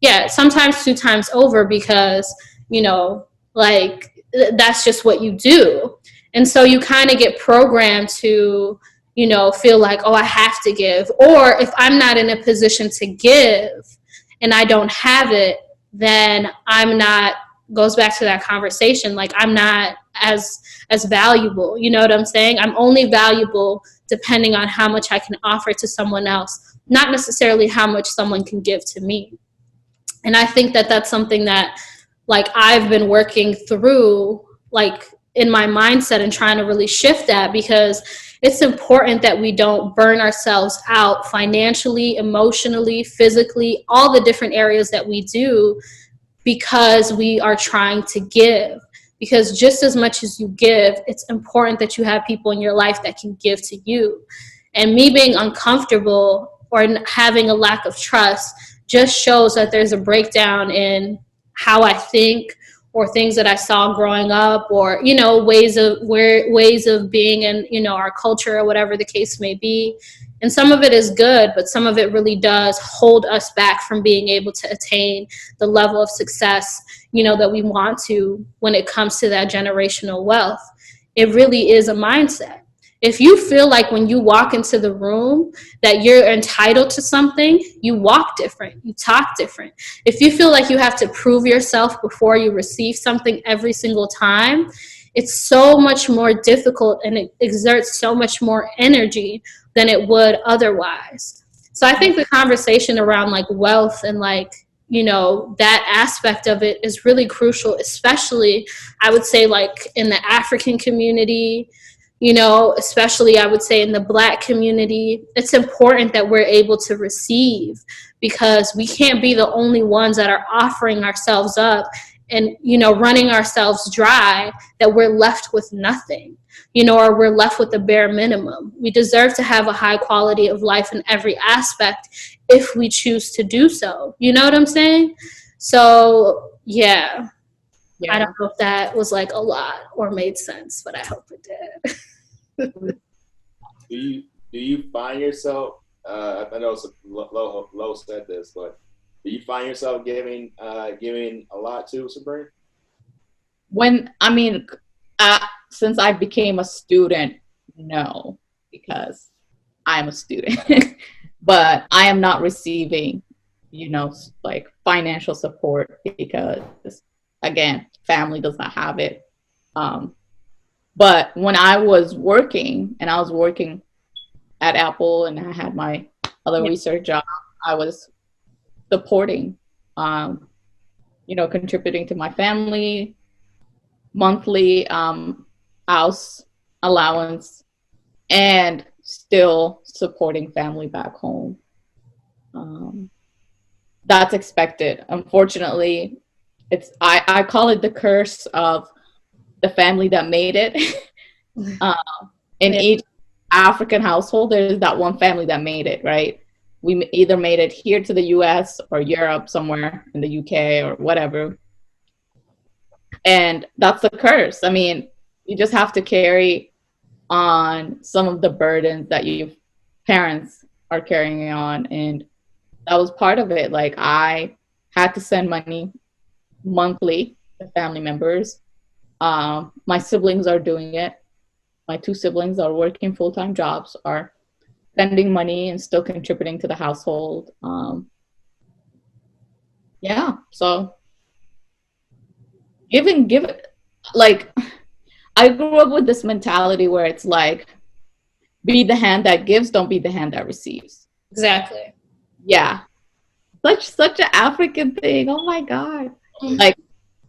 yeah, sometimes 2 times over, because, you know, like that's just what you do. And so you kind of get programmed to, you know, feel like, oh, I have to give. Or if I'm not in a position to give and I don't have it, then I'm not, goes back to that conversation, like I'm not as valuable. You know what I'm saying? I'm only valuable depending on how much I can offer to someone else, not necessarily how much someone can give to me. And I think that that's something that, like, I've been working through, like, in my mindset, and trying to really shift that, because it's important that we don't burn ourselves out financially, emotionally, physically, all the different areas that we do, because we are trying to give. Because just as much as you give, it's important that you have people in your life that can give to you. And me being uncomfortable or having a lack of trust just shows that there's a breakdown in how I think, or things that I saw growing up, or, you know, ways of being in, you know, our culture, or whatever the case may be. And some of it is good, but some of it really does hold us back from being able to attain the level of success, you know, that we want to when it comes to that generational wealth. It really is a mindset. If you feel like when you walk into the room that you're entitled to something, you walk different, you talk different. If you feel like you have to prove yourself before you receive something every single time, it's so much more difficult, and it exerts so much more energy than it would otherwise. So I think the conversation around like wealth and, like, you know, that aspect of it is really crucial, especially I would say like in the African community, you know, especially I would say in the Black community. It's important that we're able to receive, because we can't be the only ones that are offering ourselves up and, you know, running ourselves dry, that we're left with nothing, you know, or we're left with the bare minimum. We deserve to have a high quality of life in every aspect if we choose to do so. You know what I'm saying? So, yeah. I don't know if that was like a lot or made sense, but I hope it did. Do you find yourself? I know Lo said this, but do you find yourself giving a lot too, Sabrina? Since I became a student, no, because I'm a student, but I am not receiving, you know, like financial support, because again, family does not have it. But when I was working, and I was working at Apple, and I had my other research job, I was supporting, you know, contributing to my family, monthly house allowance, and still supporting family back home. That's expected. Unfortunately, I call it the curse of the family that made it. In each African household, there's that one family that made it, right? We either made it here to the US or Europe, somewhere in the UK or whatever. And that's the curse. I mean, you just have to carry on some of the burdens that your parents are carrying on. And that was part of it. Like, I had to send money monthly to family members. My siblings are doing it. My 2 siblings are working full-time jobs, are sending money and still contributing to the household. So give it. Like, I grew up with this mentality where it's like, be the hand that gives, don't be the hand that receives. Exactly. Yeah. Such an African thing. Oh my God. Like,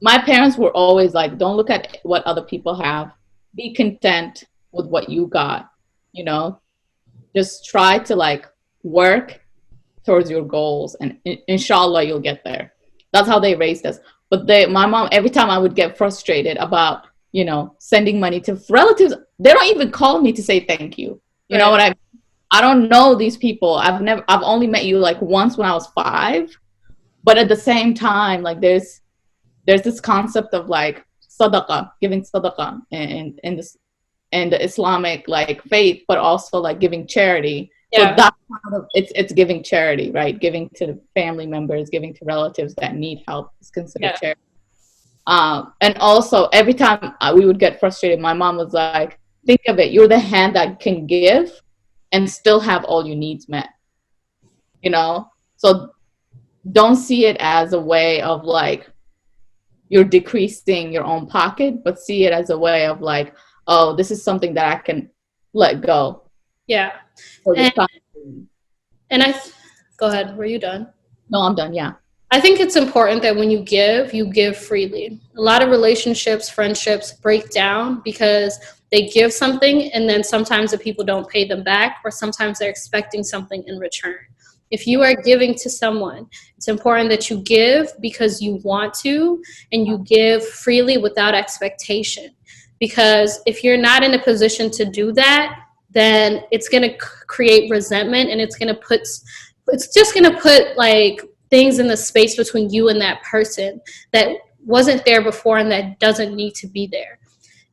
my parents were always like, don't look at what other people have. Be content with what you got, you know? Just try to like work towards your goals, and inshallah you'll get there. That's how they raised us. But my mom, every time I would get frustrated about you know, sending money to relatives. They don't even call me to say thank you. You know what I don't know these people. I've only met you like once when I was 5. But at the same time, like there's this concept of like sadaqah, giving sadaqah in this and the Islamic like faith, but also like giving charity. Yeah. So that's kind of, it's giving charity, right? Giving to family members, giving to relatives that need help is considered charity. And also every time we would get frustrated, my mom was like, think of it, you're the hand that can give and still have all your needs met, you know? So don't see it as a way of like, you're decreasing your own pocket, but see it as a way of like, oh, this is something that I can let go. Yeah. And go ahead. Were you done? No, I'm done. Yeah. I think it's important that when you give freely. A lot of relationships, friendships break down because they give something and then sometimes the people don't pay them back, or sometimes they're expecting something in return. If you are giving to someone, it's important that you give because you want to, and you give freely without expectation. Because if you're not in a position to do that, then it's going to create resentment, and it's just going to put like things in the space between you and that person that wasn't there before and that doesn't need to be there.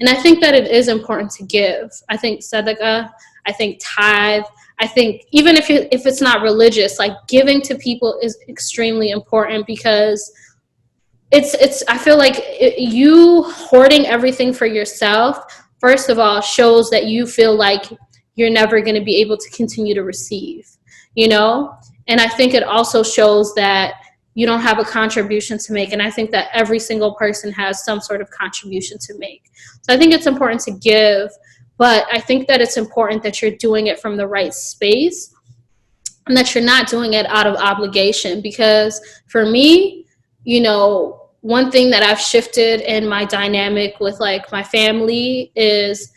And I think that it is important to give. I think sadaqah, I think tithe, I think even if it's not religious, like giving to people is extremely important, because I feel like you hoarding everything for yourself, first of all, shows that you feel like you're never going to be able to continue to receive, you know? And I think it also shows that you don't have a contribution to make. And I think that every single person has some sort of contribution to make. So I think it's important to give, but I think that it's important that you're doing it from the right space and that you're not doing it out of obligation. Because for me, you know, one thing that I've shifted in my dynamic with like my family is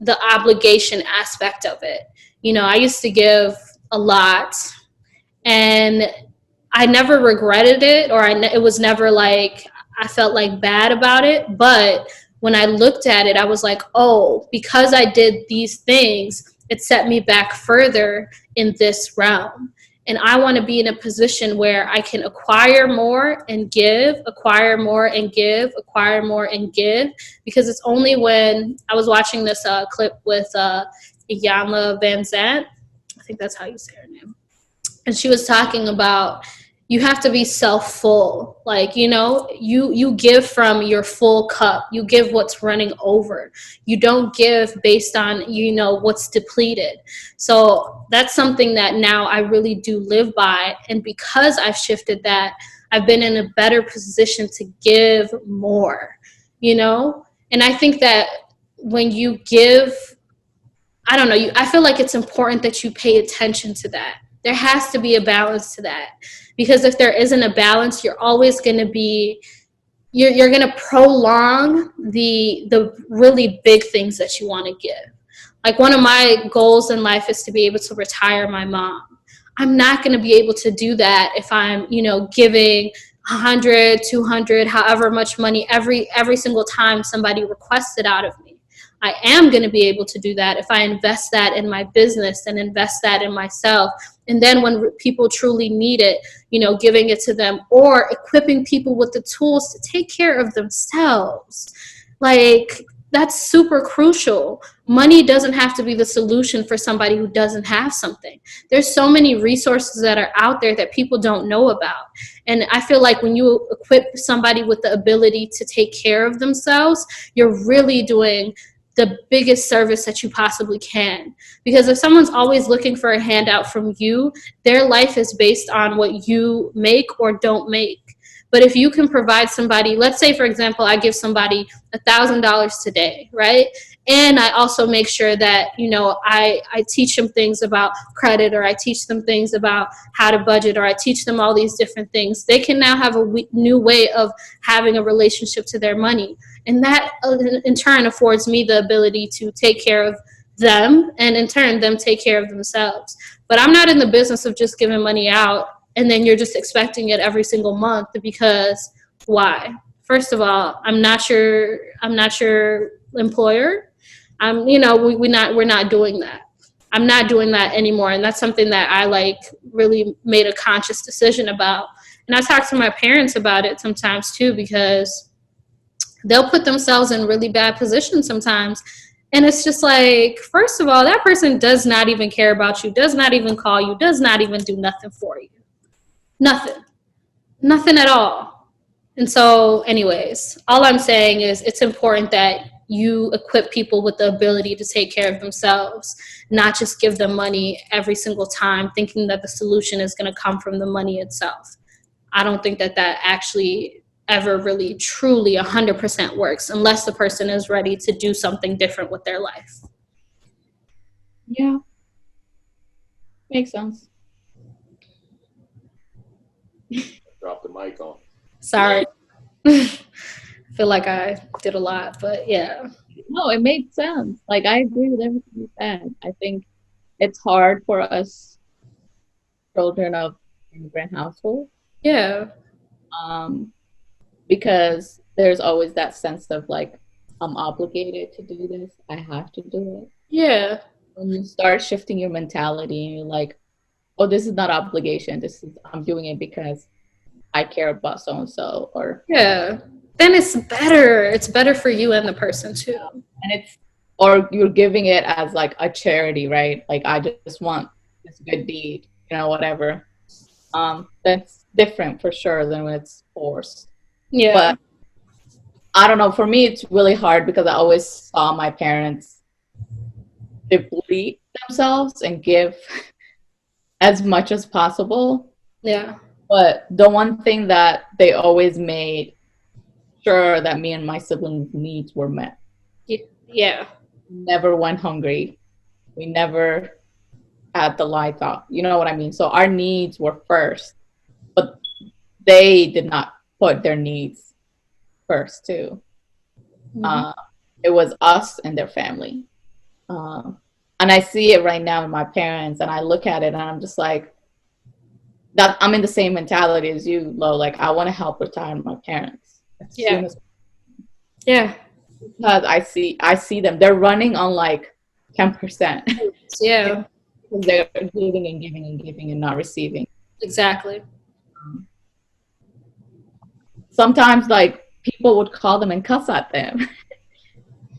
the obligation aspect of it. You know, I used to give a lot, and I never regretted it, or it was never like I felt like bad about it. But when I looked at it, I was like, oh, because I did these things, it set me back further in this realm. And I want to be in a position where I can acquire more and give, acquire more and give, acquire more and give. Because it's only when I was watching this clip with Iyanla Vanzant, I think that's how you say her name. And she was talking about you have to be self-full. Like, you know, you give from your full cup. You give what's running over. You don't give based on, you know, what's depleted. So that's something that now I really do live by. And because I've shifted that, I've been in a better position to give more, you know? And I think that when you give, I don't know, I feel like it's important that you pay attention to that. There has to be a balance to that, because if there isn't a balance, you're always going to be, you're going to prolong the really big things that you want to give. Like one of my goals in life is to be able to retire my mom. I'm not going to be able to do that if I'm, you know, giving 100, 200, however much money every single time somebody requests it out of me. I am going to be able to do that if I invest that in my business and invest that in myself. And then when people truly need it, you know, giving it to them, or equipping people with the tools to take care of themselves. Like, that's super crucial. Money doesn't have to be the solution for somebody who doesn't have something. There's so many resources that are out there that people don't know about. And I feel like when you equip somebody with the ability to take care of themselves, you're really doing the biggest service that you possibly can. Because if someone's always looking for a handout from you, their life is based on what you make or don't make. But if you can provide somebody, let's say, for example, I give somebody $1,000 today, right? And I also make sure that, you know, I teach them things about credit, or I teach them things about how to budget, or I teach them all these different things. They can now have a new way of having a relationship to their money. And that, in turn, affords me the ability to take care of them, and in turn, them take care of themselves. But I'm not in the business of just giving money out and then you're just expecting it every single month, because why? first of all, I'm not your employer. We're not doing that. I'm not doing that anymore. And that's something that I like really made a conscious decision about. And I talk to my parents about it sometimes too, because they'll put themselves in really bad positions sometimes. And it's just like, first of all, that person does not even care about you, does not even call you, does not even do nothing for you. Nothing at all. And so, anyways, all I'm saying is it's important that you equip people with the ability to take care of themselves, not just give them money every single time, thinking that the solution is going to come from the money itself. I don't think that actually ever really truly 100% works unless the person is ready to do something different with their life. Yeah. Makes sense. Drop the mic on. Sorry. I feel like I did a lot, but yeah. No, it made sense. Like, I agree with everything you said. I think it's hard for us children of immigrant households. Yeah. Because there's always that sense of like, I'm obligated to do this. I have to do it. Yeah. When you start shifting your mentality and you're like, oh, this is not obligation. I'm doing it because I care about so and so, or yeah. Then it's better. It's better for you and the person too. And or you're giving it as like a charity, right? Like, I just want this good deed, whatever. That's different for sure than when it's forced. Yeah. But I don't know. For me, it's really hard because I always saw my parents deplete themselves and give as much as possible. Yeah. But the one thing that they always made sure that me and my siblings' needs were met. Yeah. Never went hungry. We never had the lights off. You know what I mean? So our needs were first, but they did not put their needs first too. Mm-hmm. It was us and their family. And I see it right now in my parents, and I look at it and I'm just like, that I'm in the same mentality as you, Lo. Like, I want to help retire my parents. Yeah. Because I see them. They're running on like 10%. Yeah. Because they're giving and giving and giving and not receiving. Exactly. Sometimes like people would call them and cuss at them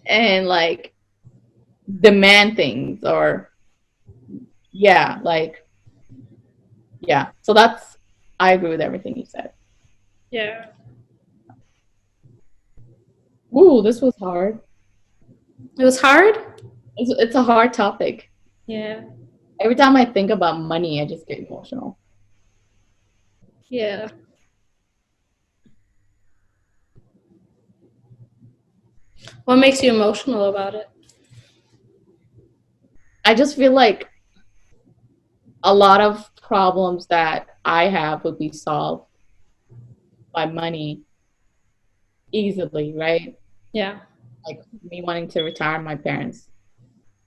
and like demand things or so I agree with everything you said. Yeah. Ooh, this was hard. It was hard? It's a hard topic. Yeah. Every time I think about money, I just get emotional. Yeah. What makes you emotional about it? I just feel like a lot of problems that I have would be solved by money easily, right? Yeah. Like me wanting to retire my parents.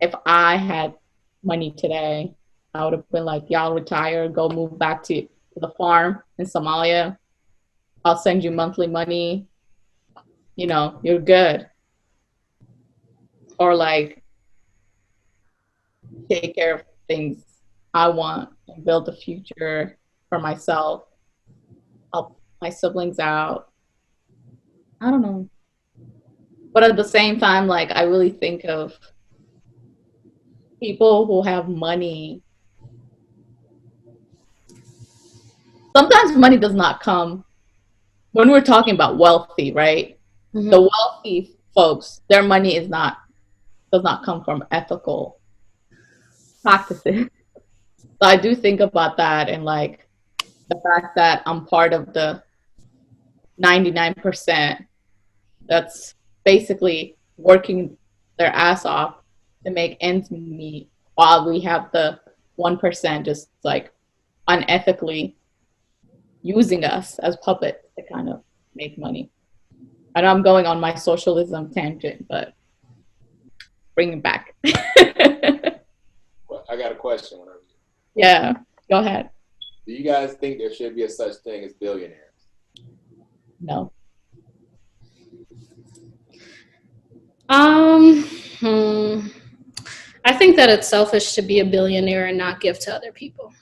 If I had money today, I would have been like, y'all retire, go move back to the farm in Somalia. I'll send you monthly money. You're good. Or like, take care of things I want and build a future for myself. Help my siblings out. I don't know. But at the same time, like, I really think of people who have money. Sometimes money does not come when we're talking about wealthy, right? Mm-hmm. The wealthy folks, their money does not come from ethical practices. So I do think about that, and like the fact that I'm part of the 99% that's basically working their ass off to make ends meet, while we have the 1% just like unethically using us as puppets to kind of make money. I know I'm going on my socialism tangent, but bring it back. Well, I got a question. Yeah, go ahead. Do you guys think there should be a such thing as billionaires? No. Um, hmm. I think that it's selfish to be a billionaire and not give to other people.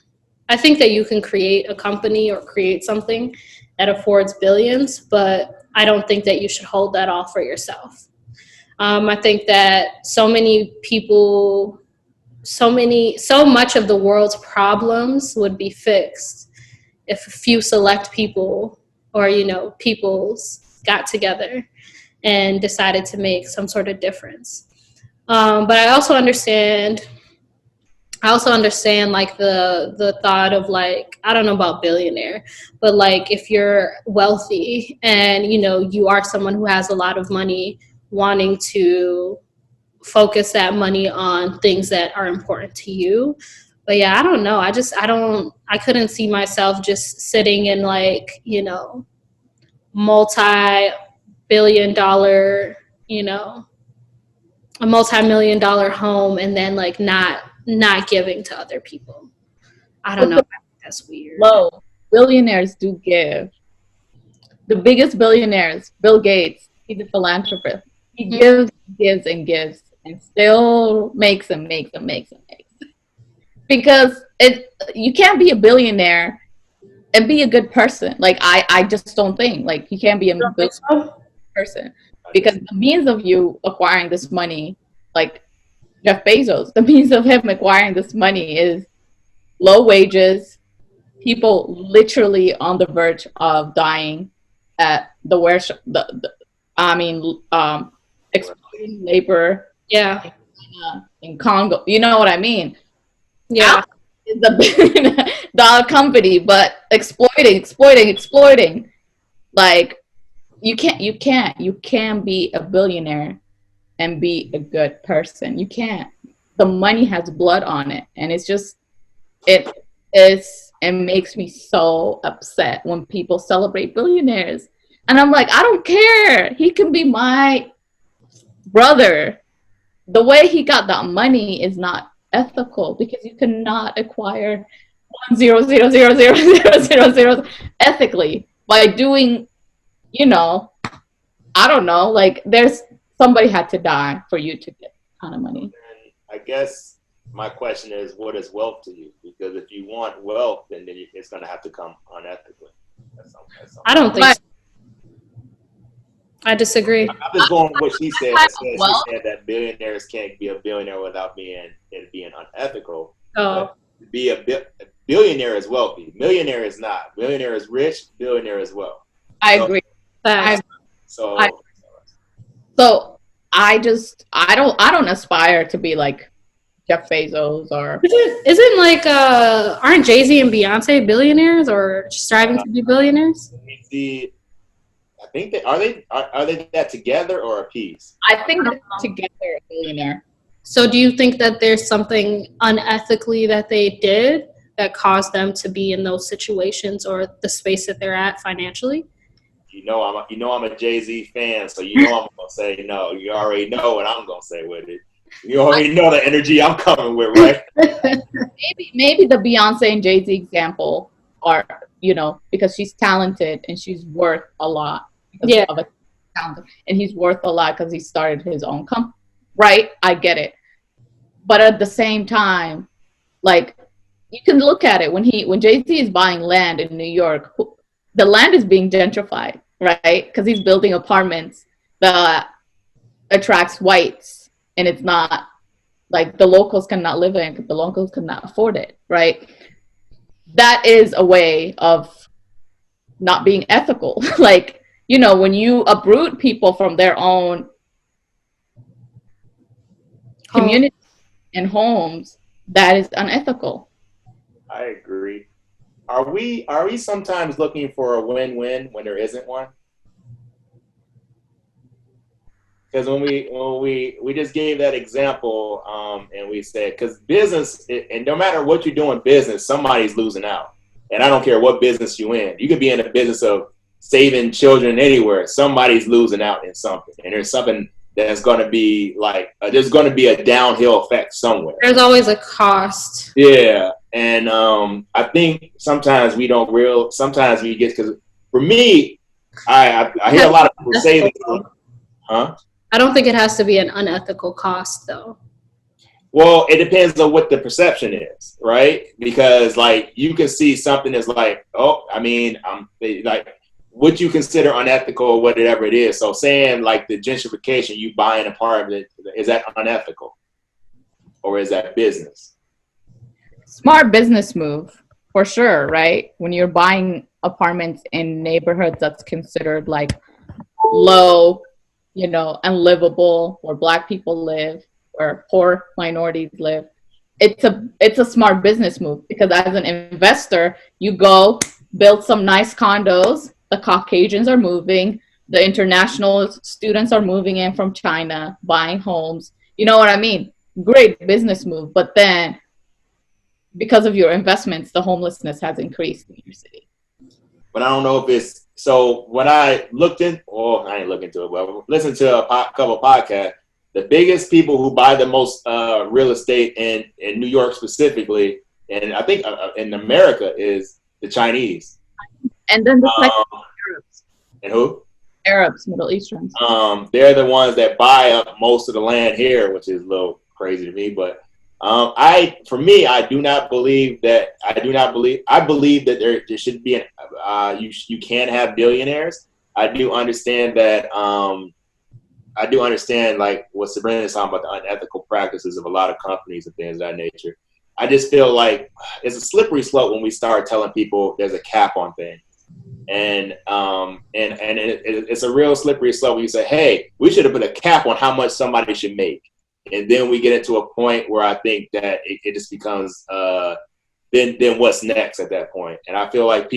I think that you can create a company or create something that affords billions, but I don't think that you should hold that all for yourself. I think that so many people, so much of the world's problems would be fixed if a few select people or, peoples got together and decided to make some sort of difference. But I also understand like the thought of like, I don't know about billionaire, but like if you're wealthy and you are someone who has a lot of money, wanting to focus that money on things that are important to you. But yeah, I don't know. I couldn't see myself just sitting in like, multi-billion dollar, you know, a multi-million dollar home and then like not giving to other people. I don't But know. the I think that's weird. low billionaires do give. The biggest billionaires, Bill Gates, he's a philanthropist. He gives and gives and still makes and makes and makes and makes. Because you can't be a billionaire and be a good person. Like I just don't think like you can't be a good person because the means of you acquiring this money, like Jeff Bezos, the means of him acquiring this money is low wages, people literally on the verge of dying at the worst. Exploiting labor. Yeah. In Congo, you know what I mean? Yeah. Apple is a $1 billion company, but exploiting. Like you can't be a billionaire and be a good person. You can't. The money has blood on it, and it's just it makes me so upset when people celebrate billionaires. And I'm like, I don't care. He can be my brother. The way he got that money is not ethical because you cannot acquire 1 0 0 0 0 0 0 0 ethically by doing, I don't know, like there's somebody had to die for you to get a ton of money. And I guess my question is, what is wealth to you? Because if you want wealth, then it's going to have to come unethically. That's something. I don't think so. I disagree. I'm just going with what she said. She said that billionaires can't be a billionaire without being unethical. Oh. Be a billionaire is wealthy. Millionaire is not. Millionaire is rich. Billionaire is wealth. I agree. So I don't aspire to be like Jeff Bezos or isn't like aren't Jay-Z and Beyonce billionaires or striving to be billionaires? I think are they that together or a piece? I think they're together a billionaire. So do you think that there's something unethically that they did that caused them to be in those situations or the space that they're at financially? I'm a Jay-Z fan, so I'm gonna say no. You already know what I'm gonna say with it. You already know the energy I'm coming with, right? maybe the Beyonce and Jay-Z example are, because she's talented and she's worth a lot. Yeah. And he's worth a lot because he started his own company. Right? I get it. But at the same time, like you can look at it when Jay-Z is buying land in New York, the land is being gentrified, right? Because he's building apartments that attracts whites, and it's not like the locals cannot live in because the locals cannot afford it, right? That is a way of not being ethical. Like, when you uproot people from their own community and homes, that is unethical. I agree. Are we sometimes looking for a win-win when there isn't one? Because when we just gave that example, and we said, because business, and no matter what you do in business, somebody's losing out. And I don't care what business you in. You could be in the business of saving children anywhere. Somebody's losing out in something. And there's something that's going to be like, there's going to be a downhill effect somewhere. There's always a cost. Yeah. And I think sometimes sometimes we get, because for me, I hear a lot of people say this. Huh? I don't think it has to be an unethical cost, though. Well, it depends on what the perception is, right? Because like you can see something that's like, oh, I mean, like what you consider unethical or whatever it is. So saying like the gentrification, you buy an apartment, is that unethical or is that business? Smart business move for sure, right? When you're buying apartments in neighborhoods that's considered like low, unlivable, where Black people live, where poor minorities live. It's a smart business move because as an investor, you go build some nice condos. The Caucasians are moving. The international students are moving in from China, buying homes. You know what I mean? Great business move. But then because of your investments, the homelessness has increased in your city. But I don't know if it's so. When I looked in, I ain't looking into it. Well, listen to a couple of podcasts. The biggest people who buy the most real estate in New York specifically, and I think in America, is the Chinese. And then the Arabs. And who? Arabs, Middle Easterns. They're the ones that buy up most of the land here, which is a little crazy to me. But I do not believe that. I believe that there should be you can have billionaires. I do understand that. I do understand like what Sabrina is talking about, the unethical practices of a lot of companies and things of that nature. I just feel like it's a slippery slope when we start telling people there's a cap on things. And it's a real slippery slope when you say, hey, we should have put a cap on how much somebody should make. And then we get into a point where I think that it just becomes then what's next at that point. And I feel like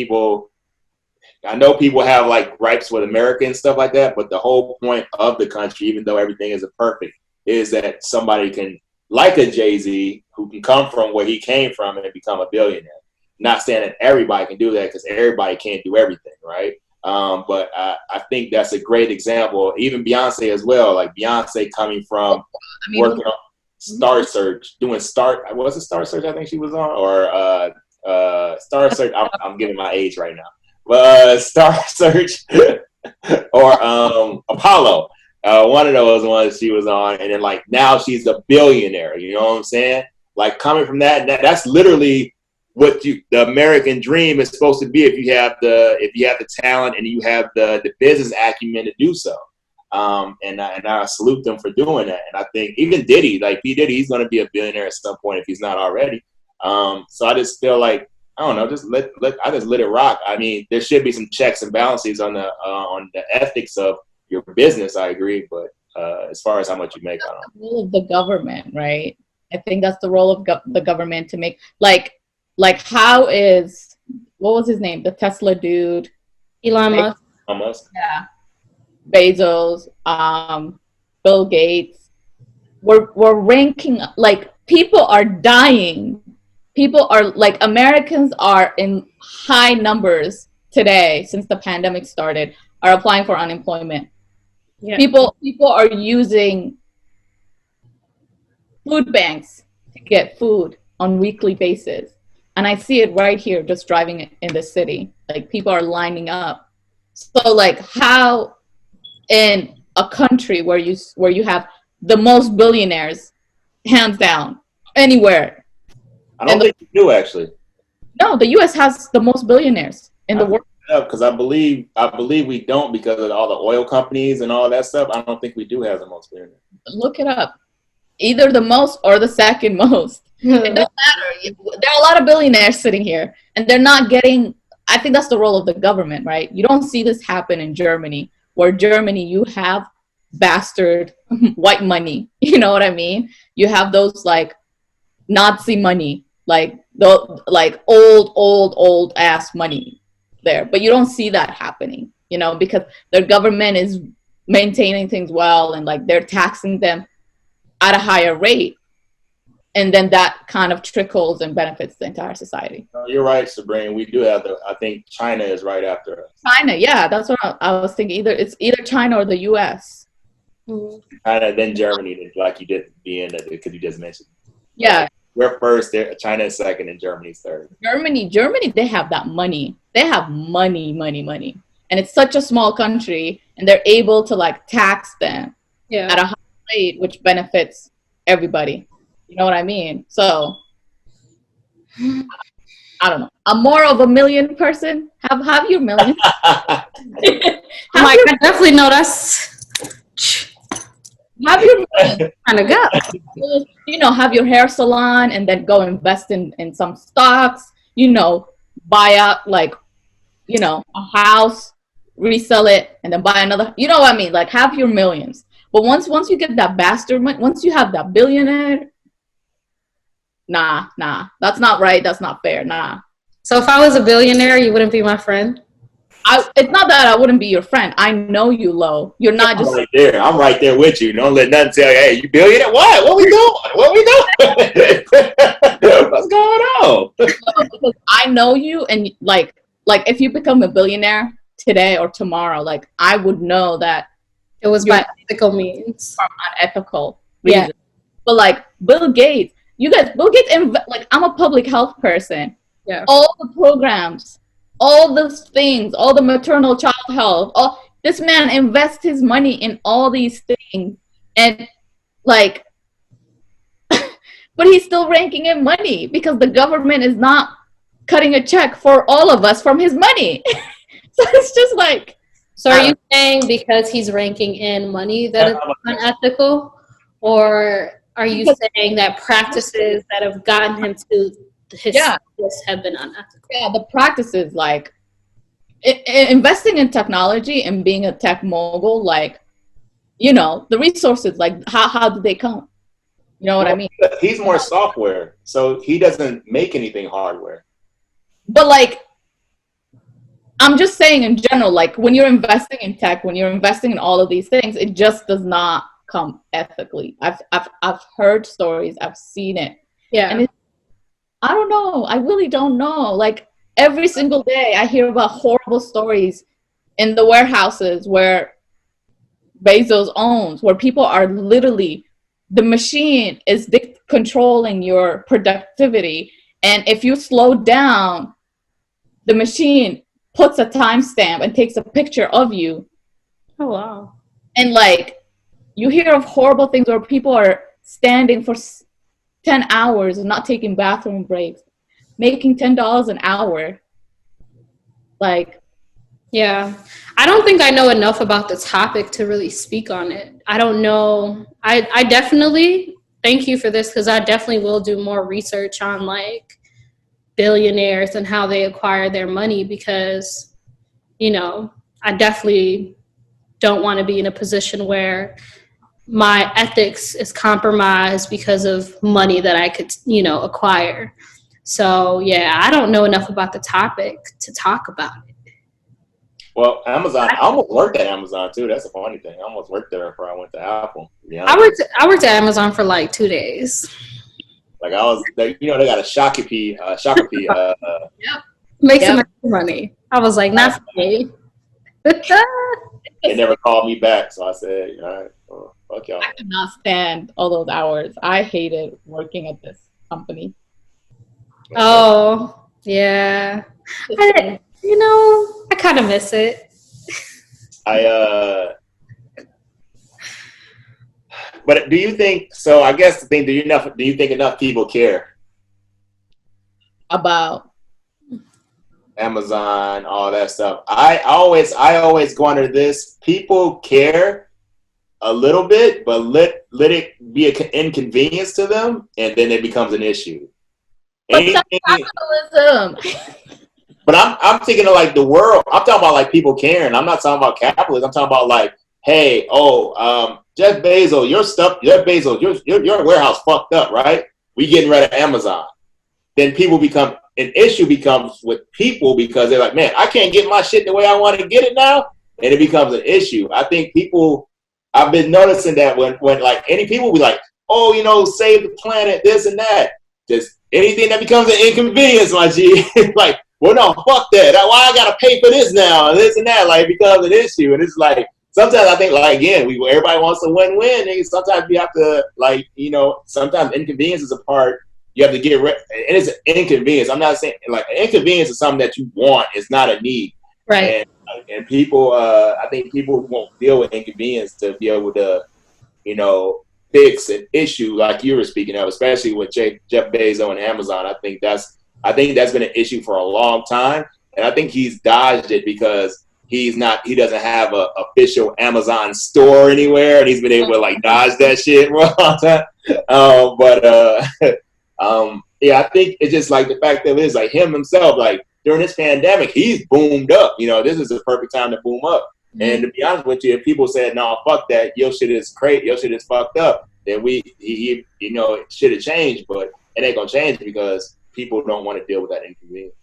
I know people have like gripes with America and stuff like that, but the whole point of the country, even though everything isn't perfect, is that somebody can, like a Jay-Z, who can come from where he came from and become a billionaire. Not saying that everybody can do that because everybody can't do everything, right? But I think that's a great example. Even Beyonce as well, like Beyonce coming from working on Star Search, doing was it Star Search I think she was on? Or Star Search, I'm giving my age right now. Star Search or Apollo, one of those ones she was on, and then like now she's a billionaire. You know what I'm saying? Like coming from that's literally what the American dream is supposed to be if you have the talent and you have the business acumen to do so. And I salute them for doing that. And I think even Diddy, like P. Diddy, he's going to be a billionaire at some point if he's not already. So I just feel like, I don't know, just let it rock. I mean, there should be some checks and balances on the ethics of your business. I agree, but as far as how much you make, I don't know. The role of the government, right? I think that's the role of the government to make like how is, what was his name? The Tesla dude, Elon Musk. Yeah, Bezos, Bill Gates. We're ranking, like people are dying. People are like, Americans are in high numbers today since the pandemic started, are applying for unemployment. Yeah. People are using food banks to get food on weekly basis. And I see it right here just driving in the city. Like people are lining up. So like how in a country where you have the most billionaires, hands down, anywhere. I don't think you do actually. No, the U.S. has the most billionaires in the world. Because I believe we don't because of all the oil companies and all that stuff. I don't think we do have the most billionaires. Look it up. Either the most or the second most. It doesn't matter. There are a lot of billionaires sitting here, and they're not getting. I think that's the role of the government, right? You don't see this happen in Germany, where Germany you have bastard white money. You know what I mean? You have those like Nazi money. Like old ass money there, but you don't see that happening, because their government is maintaining things well, and like they're taxing them at a higher rate, and then that kind of trickles and benefits the entire society. You're right, Sabrina. We do have I think China is right after us. China, yeah, that's what I was thinking. It's either China or the U.S. China, then Germany, like you did because you just mentioned. Yeah. We're first, China is second, and Germany's third. Germany, they have that money. They have money. And it's such a small country, and they're able to like tax them at a high rate, which benefits everybody. You know what I mean? So I don't know. I'm more of a million person. Have your million. I'm like, I definitely know that's have your million. kind of go. You know, have your hair salon and then go invest in some stocks. You know, buy out like, you know, a house, resell it, and then buy another. You know what I mean? Like have your millions. But once you get that bastard, once you have that billionaire. Nah, that's not right. That's not fair. Nah. So if I was a billionaire, you wouldn't be my friend? It's not that I wouldn't be your friend. I know you, Lo. You're not just right there. I'm right there with you. Don't let nothing tell you, hey, you billionaire? What we doing? What we doing? What's going on? Because I know you, and like if you become a billionaire today or tomorrow, like I would know that it was by ethical means, from unethical reasons. Yeah. But like Bill Gates, like I'm a public health person. Yeah. All the programs, all those things, all the maternal child health, this man invests his money in all these things, and like, but he's still ranking in money because the government is not cutting a check for all of us from his money. So it's just like. So are you saying because he's ranking in money that it's unethical, or are you saying that practices that have gotten him to his status have been unethical? Yeah, the practices like investing in technology and being a tech mogul, like, you know, the resources, like how do they come? You know what I mean? He's more software, so he doesn't make anything hardware. But like, I'm just saying in general, like when you're investing in tech, when you're investing in all of these things, it just does not come ethically. I've heard stories, I've seen it. Yeah. And I don't know. I really don't know. Like every single day I hear about horrible stories in the warehouses where Bezos owns, where people are literally, the machine is controlling your productivity. And if you slow down, the machine puts a timestamp and takes a picture of you. Oh, wow. And like, you hear of horrible things where people are standing for 10 hours and not taking bathroom breaks, making $10 an hour. Like, yeah, I don't think I know enough about the topic to really speak on it. I don't know. I definitely, thank you for this, because I definitely will do more research on like billionaires and how they acquire their money, because, you know, I definitely don't want to be in a position where my ethics is compromised because of money that I could, you know, acquire. So yeah, I don't know enough about the topic to talk about it. Well, Amazon, I almost worked at Amazon too. That's a funny thing. I almost worked there before I went to Apple. I worked at Amazon for like 2 days. Like I was, you know, they got a Shakopee. Yep. Make some money. I was like, not for me. They never called me back, so I said, all right, well, fuck y'all. I could not stand all those hours. I hated working at this company. Oh, yeah. You know, I kind of miss it. But do you think, so I guess the thing, do you think enough people care about Amazon, all that stuff? I always go under this. People care a little bit, but let it be an inconvenience to them, and then it becomes an issue. But that's capitalism. But I'm thinking of like the world. I'm talking about like people caring. I'm not talking about capitalism. I'm talking about like, hey, Jeff Bezos, your warehouse fucked up, right? We getting rid of Amazon. Then an issue becomes with people, because they're like, man, I can't get my shit the way I want to get it now. And it becomes an issue. I think I've been noticing that when like any people be like, oh, you know, save the planet, this and that. Just anything that becomes an inconvenience, my G. Like, well, no, fuck that. Why I gotta pay for this now and this and that? Like, it becomes an issue. And it's like, sometimes I think, like, again, everybody wants a win-win. And sometimes you have to, like, you know, sometimes inconvenience is a part. You have to get rid. And it's an inconvenience. I'm not saying, like, inconvenience is something that you want. It's not a need. Right. And people, I think people won't deal with inconvenience to be able to fix an issue like you were speaking of, especially with Jeff Bezos and Amazon. I think that's been an issue for a long time, and I think he's dodged it because he doesn't have a official Amazon store anywhere, and he's been able to like dodge that shit for a long time. Yeah, I think it's just like the fact that it is like him himself, like during this pandemic, he's boomed up. This is the perfect time to boom up. Mm-hmm. And to be honest with you, if people said, "No, fuck that, your shit is crazy, your shit is fucked up," then it should have changed. But it ain't gonna change because people don't want to deal with that inconvenience.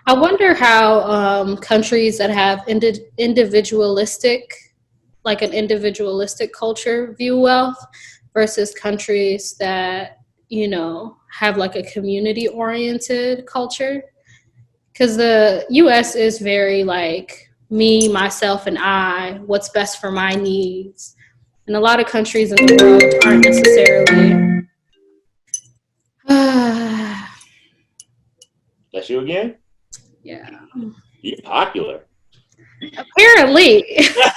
I wonder how countries that have individualistic culture view wealth versus countries that, have like a community oriented culture. Because the US is very like me, myself, and I, what's best for my needs. And a lot of countries in the world aren't necessarily. That's you again? Yeah. You're popular. Apparently.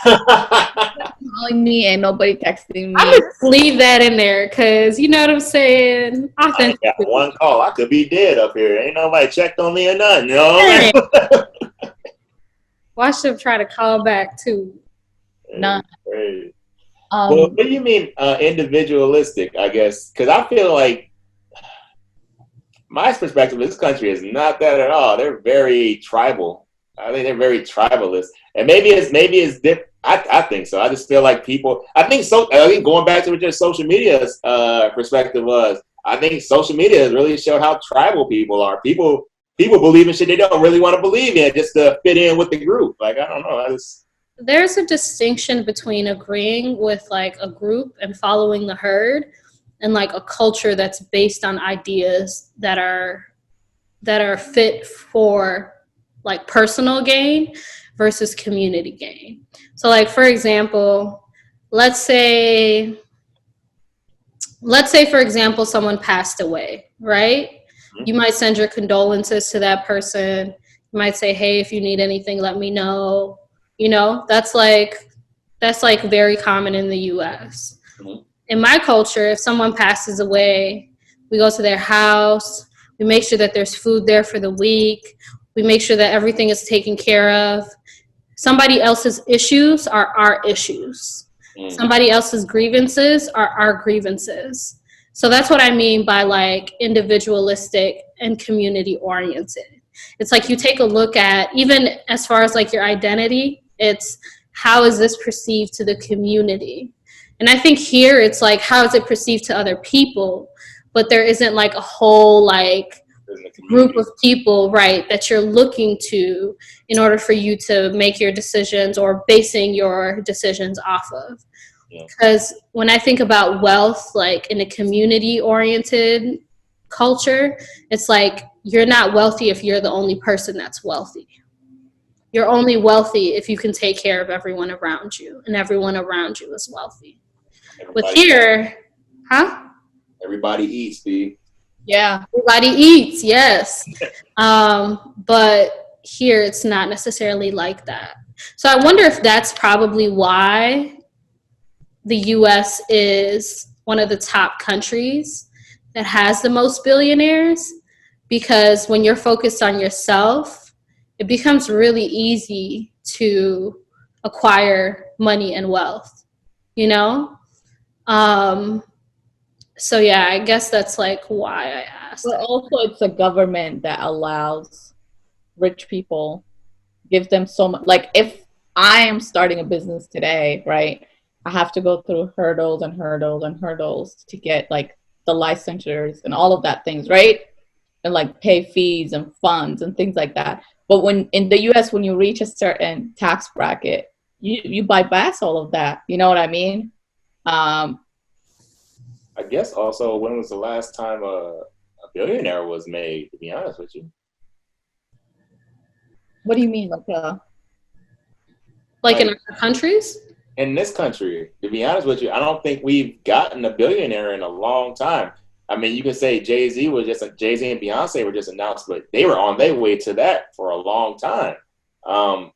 Calling me and nobody texting me. I just leave that in there because you know what I'm saying. I got one call. I could be dead up here. Ain't nobody checked on me or nothing. Watch them try to call back too. None. Well, what do you mean individualistic? I guess because I feel like my perspective of this country is not that at all. They're very tribal. I think they're very tribalist, and maybe it's different. I think so. I just feel like people. I think going back to what your social media's perspective was, I think social media has really showed how tribal people are. People believe in shit they don't really want to believe in just to fit in with the group. Like I don't know. There's a distinction between agreeing with like a group and following the herd, and like a culture that's based on ideas that are fit for like personal gain versus community gain. So like, for example, let's say for example, someone passed away, right? Mm-hmm. You might send your condolences to that person. You might say, hey, if you need anything, let me know. That's like very common in the US. Mm-hmm. In my culture, if someone passes away, we go to their house. We make sure that there's food there for the week. We make sure that everything is taken care of. Somebody else's issues are our issues. Mm. Somebody else's grievances are our grievances. So that's what I mean by like individualistic and community oriented. It's like you take a look at, even as far as like your identity, it's how is this perceived to the community? And I think here it's like, how is it perceived to other people? But there isn't like a whole like group of people, right, that you're looking to in order for you to make your decisions or basing your decisions off of. Because when I think about wealth, like in a community-oriented culture, it's like you're not wealthy if you're the only person that's wealthy. You're only wealthy if you can take care of everyone around you, and everyone around you is wealthy. Everybody eats, Steve. Yeah. Everybody eats, yes. But here it's not necessarily like that. So I wonder if that's probably why the US is one of the top countries that has the most billionaires, because when you're focused on yourself, it becomes really easy to acquire money and wealth, So yeah, I guess that's like why I asked. But also it's a government that allows rich people, gives them so much. Like if I am starting a business today, right, I have to go through hurdles and hurdles and hurdles to get like the licensures and all of that things, right? And like pay fees and funds and things like that. But when in the US, when you reach a certain tax bracket, you bypass all of that. You know what I mean? I guess also, when was the last time a billionaire was made, to be honest with you? What do you mean? Like in other countries? In this country, to be honest with you, I don't think we've gotten a billionaire in a long time. I mean, you can say Jay-Z and Beyonce were just announced, but they were on their way to that for a long time. I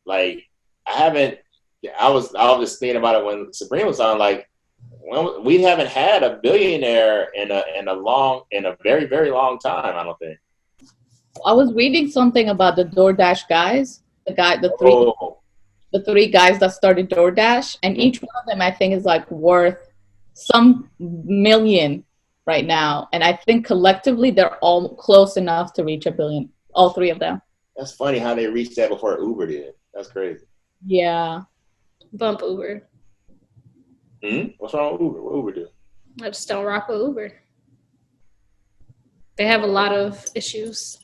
was just thinking about it when Sabrina was on, like, Well, we haven't had a billionaire in a very, very long time, I don't think. I was reading something about the DoorDash guys, Oh, the three guys that started DoorDash, and each one of them I think is like worth some million right now, and I think collectively they're all close enough to reach a billion. All three of them. that's funny how they reached that before Uber did. That's crazy. Yeah. Bump Uber. What's wrong with Uber? What Uber do? I just don't rock with Uber. They have a lot of issues.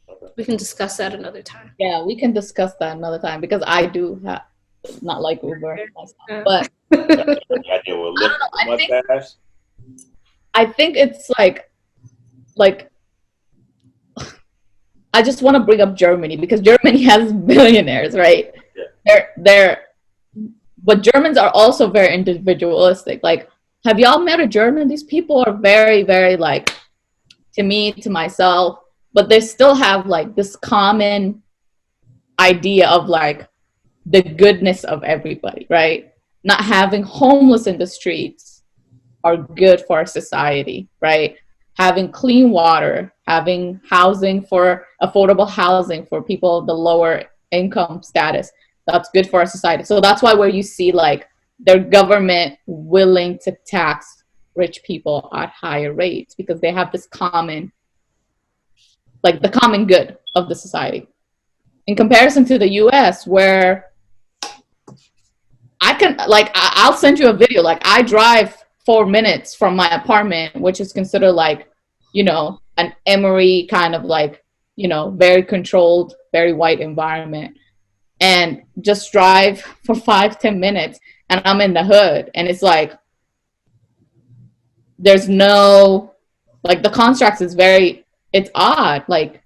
Okay. We can discuss that another time. Yeah, we can discuss that another time because I do not like Uber myself, but I deal with Lyft mustache. I think it's like I just want to bring up Germany because Germany has billionaires, right? Yeah. But Germans are also very individualistic. Like, have y'all met a German? These people are very, very like, to me, to myself, but they still have like this common idea of like the goodness of everybody, right? Not having homeless in the streets are good for our society, right? Having clean water, having housing for affordable housing for people of the lower income status, that's good for our society. So that's why where you see like their government willing to tax rich people at higher rates because they have this common, like the common good of the society. In comparison to the US where I can, like, I'll send you a video. Like, I drive 4 minutes from my apartment, which is considered like, you know, an Emory kind of like, you know, very controlled, very white environment. And just drive for 5-10 minutes and I'm in the hood. And it's like, there's no, like, the construct is very, it's odd. Like,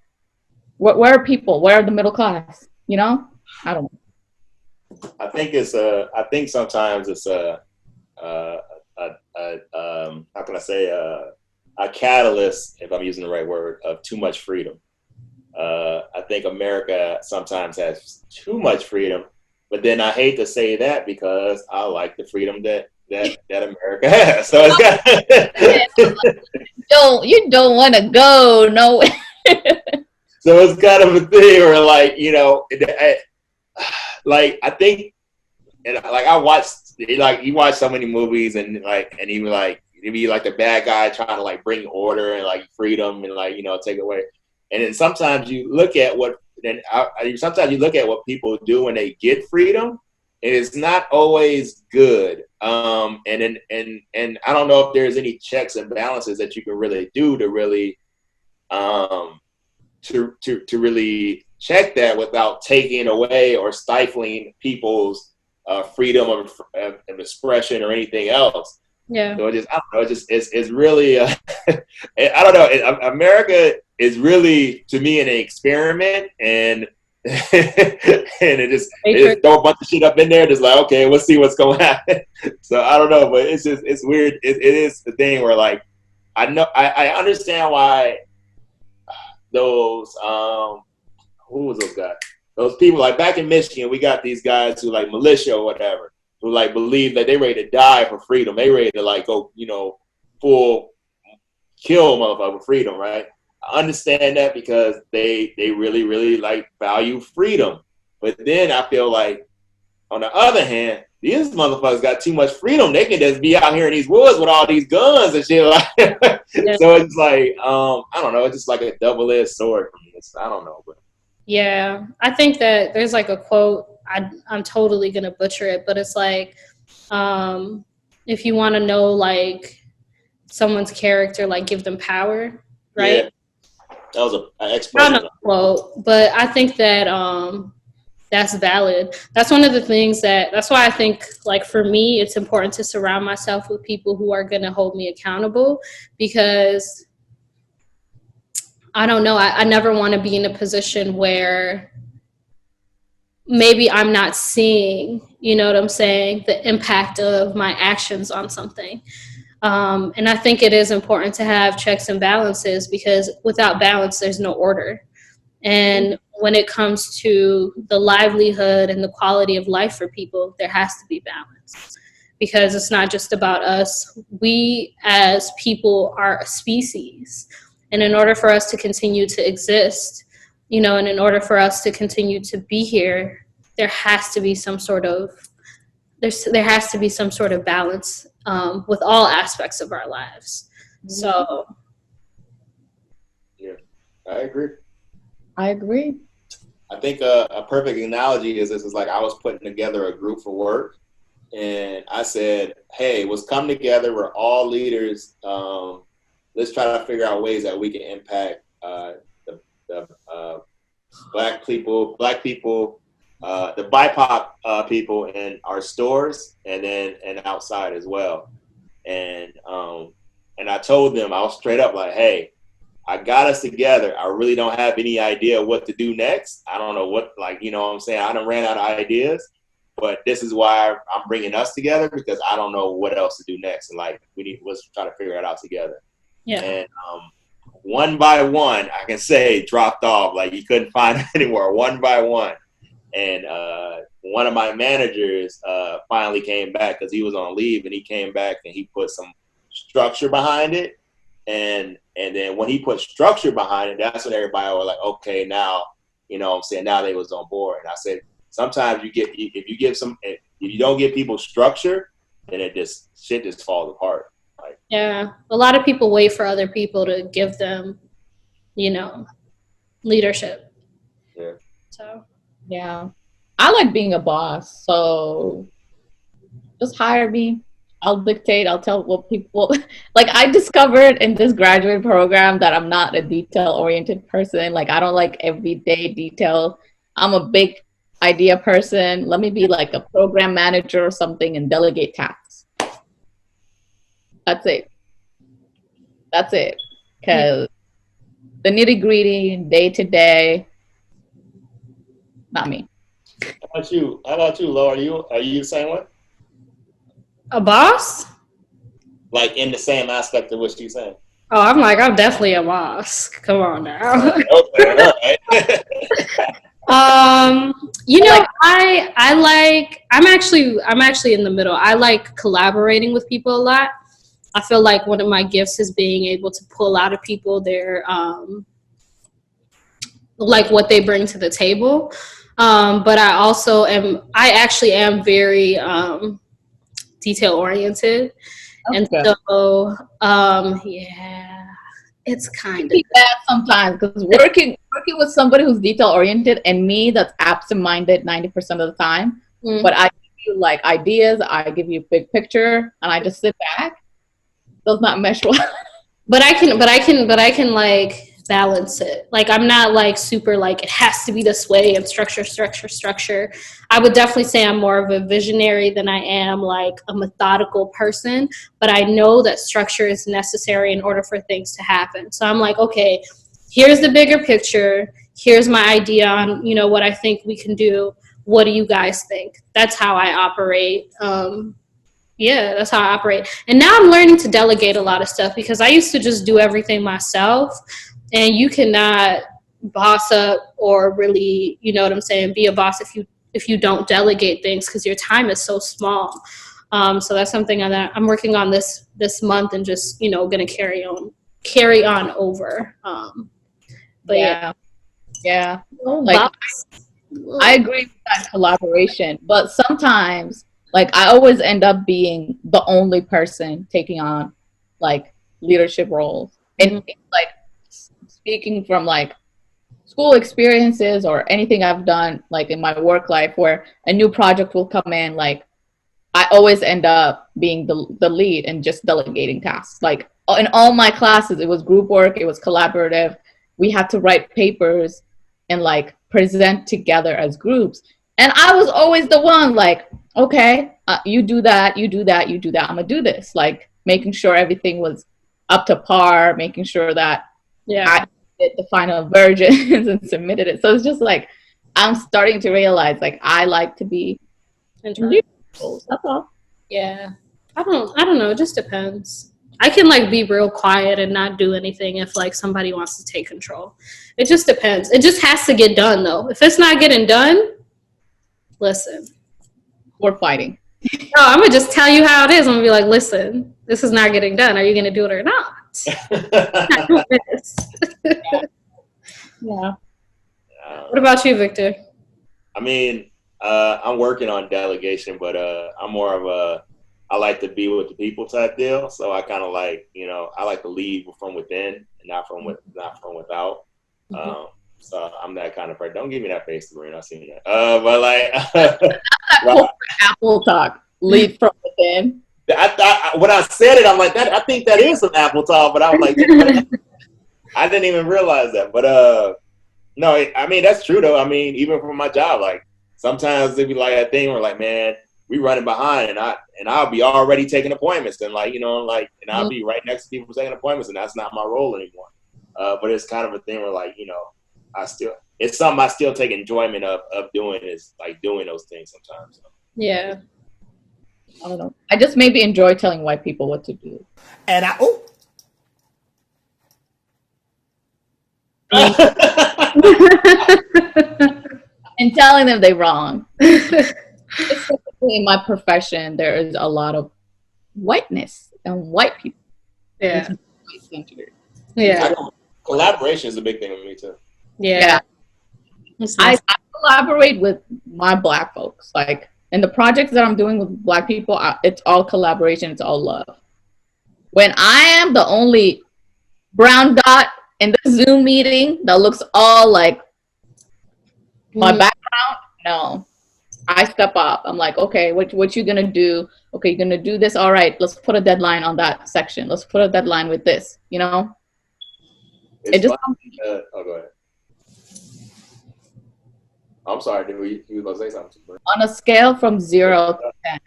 where are people? Where are the middle class? You know? I don't know. I think sometimes it's how can I say, a catalyst, if I'm using the right word, of too much freedom. I think America sometimes has too much freedom, but then I hate to say that because I like the freedom that America has. So You don't want to go no. So it's kind of a thing where, like, you know, like I think, and like I watched, like you watch so many movies, and like, and even like you be like the bad guy trying to like bring order and like freedom and like, you know, take away. And then sometimes you look at what people do when they get freedom, and it's not always good. And I don't know if there's any checks and balances that you can really do to really to really check that without taking away or stifling people's freedom of expression or anything else. Yeah. So I don't know. It's really I don't know. America is really, to me, an experiment, and and they just throw a bunch of shit up in there, just like, okay, we'll see what's going to happen. So I don't know, but it's weird. It is the thing where, like, I understand why those who was those guys? Those people, like back in Michigan, we got these guys who like militia or whatever, who like believe that they ready to die for freedom. They ready to like go, you know, full kill motherfucker for freedom, right? I understand that because they really, really like value freedom. But then I feel like, on the other hand, these motherfuckers got too much freedom. They can just be out here in these woods with all these guns and shit. Like, yeah. So it's like, I don't know. It's just like a double-edged sword for me. I don't know. But yeah, I think that there's like a quote. I'm totally gonna butcher it, but it's like, if you want to know like someone's character, like give them power, right? Yeah. That was an expression. I don't know quote, but I think that that's valid. That's one of the things that's why I think, like, for me, it's important to surround myself with people who are going to hold me accountable, because I don't know. I never want to be in a position where maybe I'm not seeing, you know what I'm saying, the impact of my actions on something. And I think it is important to have checks and balances, because without balance, there's no order. And when it comes to the livelihood and the quality of life for people, there has to be balance. because it's not just about us. We as people are a species. And in order for us to continue to exist, you know, and in order for us to continue to be here, there has to be some sort of balance with all aspects of our lives. So yeah, I agree. I think a perfect analogy is this is like I was putting together a group for work, and I said, hey, let's come together. We're all leaders. Let's try to figure out ways that we can impact the black people, the BIPOC people in our stores and outside as well. And I told them, I was straight up like, hey, I got us together. I really don't have any idea what to do next. I don't know what, like, you know what I'm saying? I done ran out of ideas, but this is why I'm bringing us together, because I don't know what else to do next. And like, let's try to figure it out together. yeah. And one by one, I can say dropped off. Like you couldn't find it anymore, one by one. And one of my managers finally came back because he was on leave, and he came back and he put some structure behind it. And then when he put structure behind it, that's when everybody was like, okay, now, you know what I'm saying, now they was on board. And I said, sometimes if you don't give people structure, then shit just falls apart. Like, Yeah. A lot of people wait for other people to give them, you know, leadership. yeah. So Yeah. I like being a boss. So just hire me. I'll dictate. I'll tell what people like. I discovered in this graduate program that I'm not a detail-oriented person. Like I don't like everyday detail. I'm a big idea person. Let me be like a program manager or something and delegate tasks. That's it. Because the nitty-gritty, day-to-day, not me. How about you, Lo? Are you the same way? a boss? Like in the same aspect of what she's saying. Oh, I'm definitely a boss. Come on now. Okay, all right. You know, I'm actually in the middle. I like collaborating with people a lot. I feel like one of my gifts is being able to pull out of people their like what they bring to the table. But I actually am very detail oriented. And so yeah, it's kind of bad sometimes because working with somebody who's detail oriented and me that's absent minded 90% of the time. But I give you like ideas, I give you big picture, and I just sit back. Does not mesh well. But I can like balance it. Like I'm not like super like it has to be this way and structure. I would definitely say I'm more of a visionary than I am like a methodical person, but I know that structure is necessary in order for things to happen. So I'm like, okay, here's the bigger picture. Here's my idea on, you know, what I think we can do. What do you guys think? That's how I operate. Yeah, that's how I operate. And now I'm learning to delegate a lot of stuff because I used to just do everything myself. And you cannot boss up or really, you know what I'm saying, be a boss if you don't delegate things because your time is so small. So that's something that I'm working on this month and just, you know, going to carry on over. But yeah. Like I agree with that collaboration, but sometimes like I always end up being the only person taking on like leadership roles. And like speaking from like school experiences or anything I've done like in my work life where a new project will come in, like I always end up being the lead and just delegating tasks. Like in all my classes, it was group work, it was collaborative. We had to write papers and like present together as groups. And I was always the one like, okay, you do that. I'm gonna do this. Like making sure everything was up to par, making sure that I did the final versions and submitted it. So it's just like, I'm starting to realize like I like to be in roles. That's all. Yeah. I don't know. It just depends. I can like be real quiet and not do anything if like somebody wants to take control. It just depends. It just has to get done though. If it's not getting done, listen. We're fighting. No, I'm gonna just tell you how it is. I'm gonna be like, listen, this is not getting done. Are you gonna do it or not? I'm not doing this. Yeah. What about you, Victor? I mean, I'm working on delegation, but I'm more of I like to be with the people type deal. So I kind of like, I like to lead from within and not from without. So I'm that kind of person. Don't give me that face, Sabrina. I've seen that. But like, That Apple talk, lead from within. when I said it, I'm like that. I think that is some Apple talk, but I was like, I didn't even realize that. But no, I mean that's true though. I mean, even for my job, like sometimes it'd be like a thing where like, man, we running behind, and I'll be already taking appointments, and like and I'll be right next to people taking appointments, and that's not my role anymore. But it's kind of a thing where like it's something I still take enjoyment of doing is like doing those things sometimes. So. Yeah. I don't know. I just maybe enjoy telling white people what to do. And And telling them they're wrong. Specifically in my profession, there is a lot of whiteness and white people. Yeah. Yeah. Collaboration is a big thing with me too. Yeah. I collaborate with my Black folks. Like in the projects that I'm doing with Black people, it's all collaboration. It's all love. When I am the only brown dot in the Zoom meeting that looks all like my background, no. I step up. I'm like, okay, what you gonna do? Okay, you're gonna do this. All right, let's put a deadline on that section. Let's put a deadline with this. It just. Go ahead. I'm sorry, dude. You was gonna say something. On a scale from 0 to 10,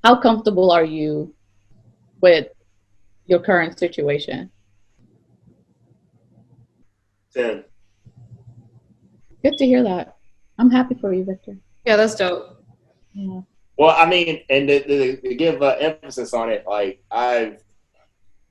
how comfortable are you with your current situation? 10. Good to hear that. I'm happy for you, Victor. Yeah, that's dope. Yeah. Well, I mean, and to give emphasis on it, like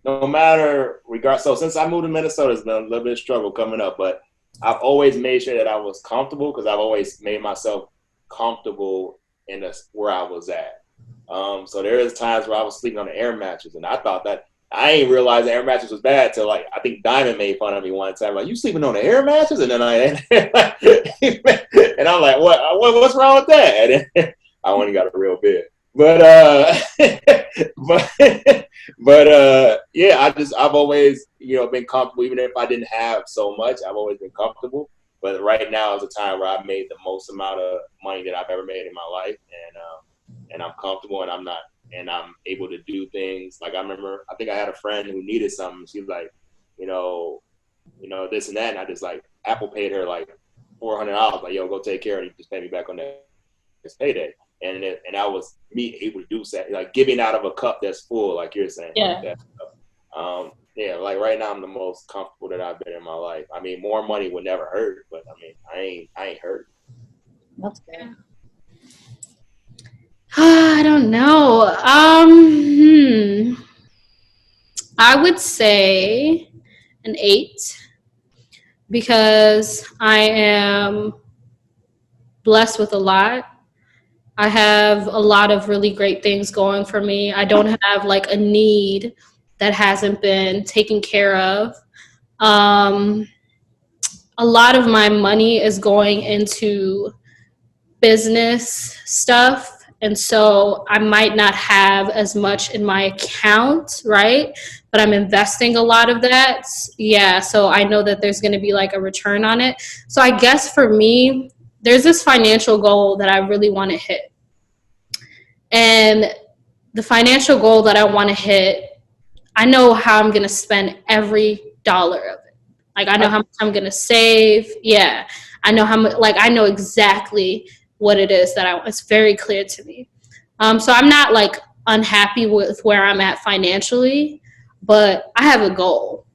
no matter regard. So since I moved to Minnesota, it's been a little bit of struggle coming up, but I've always made sure that I was comfortable because I've always made myself comfortable in where I was at. So there is times where I was sleeping on the air mattress, and I thought that I ain't realized the air mattress was bad till like I think Diamond made fun of me one time, like you sleeping on the air mattress, and then and I'm like, what's wrong with that? And I only got a real bed, but yeah, I've always been comfortable, even if I didn't have so much. I've always been comfortable. But right now is a time where I've made the most amount of money that I've ever made in my life, and I'm comfortable, and I'm able to do things. Like I think I had a friend who needed something. She was like, this and that, and I just like Apple paid her like $400. Like, yo, go take care of it. You just pay me back on this payday. And that was me able to do that, like giving out of a cup that's full, like you're saying. Yeah. Like that. Yeah, like right now I'm the most comfortable that I've been in my life. I mean, more money would never hurt, but I mean, I ain't hurt. That's good. I don't know. I would say an 8 because I am blessed with a lot. I have a lot of really great things going for me. I don't have like a need that hasn't been taken care of. A lot of my money is going into business stuff. And so I might not have as much in my account, right? But I'm investing a lot of that. Yeah, so I know that there's going to be like a return on it. So I guess for me, there's this financial goal that I really want to hit. And the financial goal that I want to hit, I know how I'm going to spend every dollar of it. Like, I know how much I'm going to save. Yeah. I know how much, like, I know exactly what it is that it's very clear to me. So I'm not like unhappy with where I'm at financially, but I have a goal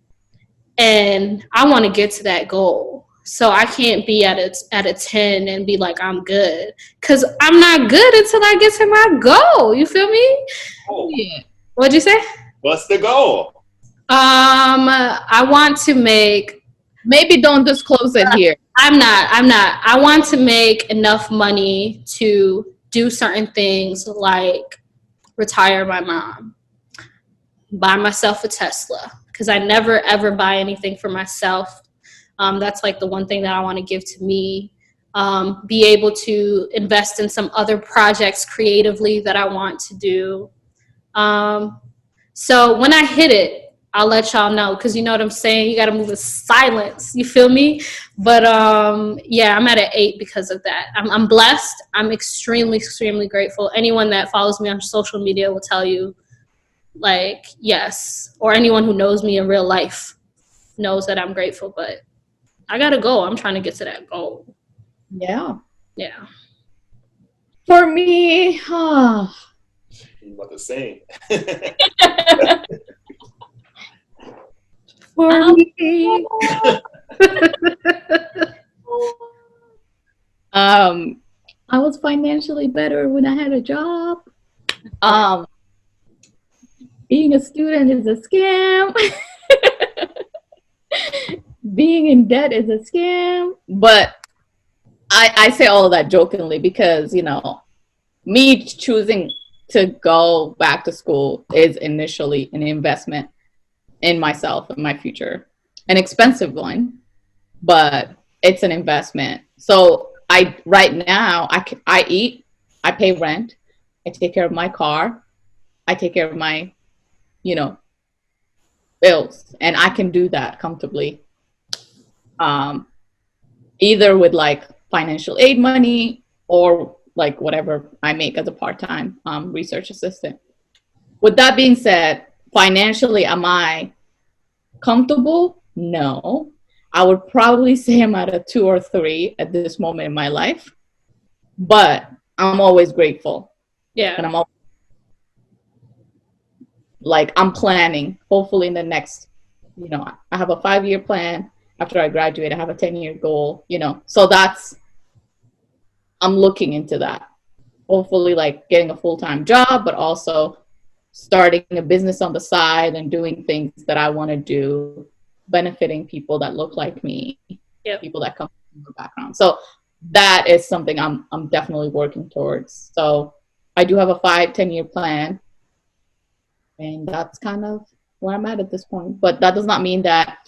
and I want to get to that goal. So I can't be at a 10 and be like, I'm good. Cause I'm not good until I get to my goal. You feel me? Oh. Yeah. What'd you say? What's the goal? I want to make, maybe don't disclose it here. I'm not. I want to make enough money to do certain things like retire my mom, buy myself a Tesla, because I never ever buy anything for myself. That's like the one thing that I want to give to me. Be able to invest in some other projects creatively that I want to do. So when I hit it, I'll let y'all know, because you know what I'm saying? You got to move in silence. You feel me? But yeah, I'm at an 8 because of that. I'm blessed. I'm extremely, extremely grateful. Anyone that follows me on social media will tell you, like, yes. Or anyone who knows me in real life knows that I'm grateful. But I got to go. I'm trying to get to that goal. Yeah. Yeah. For me, You about to sing. for me, I was financially better when I had a job. Being a student is a scam. Being in debt is a scam. But I say all of that jokingly because, you know, me choosing to go back to school is initially an investment in myself and my future. An expensive one, but it's an investment. So right now I eat, I pay rent, I take care of my car, I take care of my, you know, bills, and I can do that comfortably. Either with like financial aid money or like whatever I make as a part-time research assistant. With that being said, financially, am I comfortable? No. I would probably say I'm at a 2 or 3 at this moment in my life, but I'm always grateful. Yeah. And I'm planning, hopefully in the next, you know, I have a 5-year plan. After I graduate, I have a 10-year goal, you know, so I'm looking into that. Hopefully like getting a full-time job, but also starting a business on the side and doing things that I want to do, benefiting people that look like me, people that come from the background. So that is something I'm definitely working towards. So I do have a 5-10-year plan, and that's kind of where I'm at this point. But that does not mean that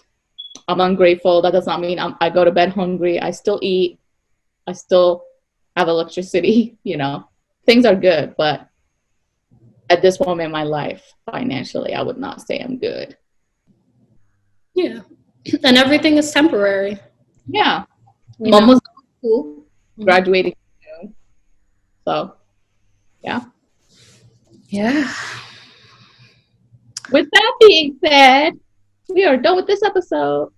I'm ungrateful. That does not mean I go to bed hungry. I still eat. I still have electricity. You know, things are good, but at this moment in my life, financially, I would not say I'm good. Yeah. And everything is temporary. Yeah. I'm almost done with school, graduating soon. So, yeah. Yeah. With that being said, we are done with this episode.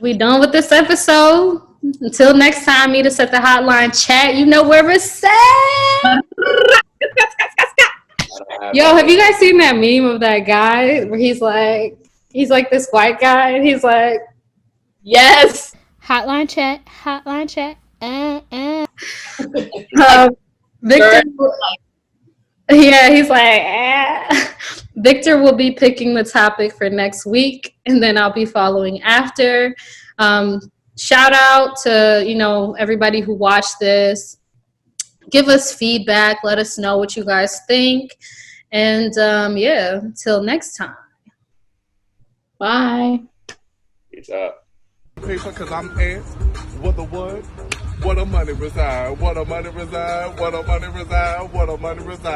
We done with this episode. Until next time, meet us at the hotline chat. You know where it's at. Yo, have you guys seen that meme of that guy where he's like this white guy and he's like, yes. Hotline chat. Victor. Yeah, he's like, Victor will be picking the topic for next week, and then I'll be following after. Shout out to, you know, everybody who watched this. Give us feedback. Let us know what you guys think. And yeah, until next time. Bye. Peace out. Paper, cause I'm asked, what the what? What a money reside, what a money reside, what a money reside, what a money reside.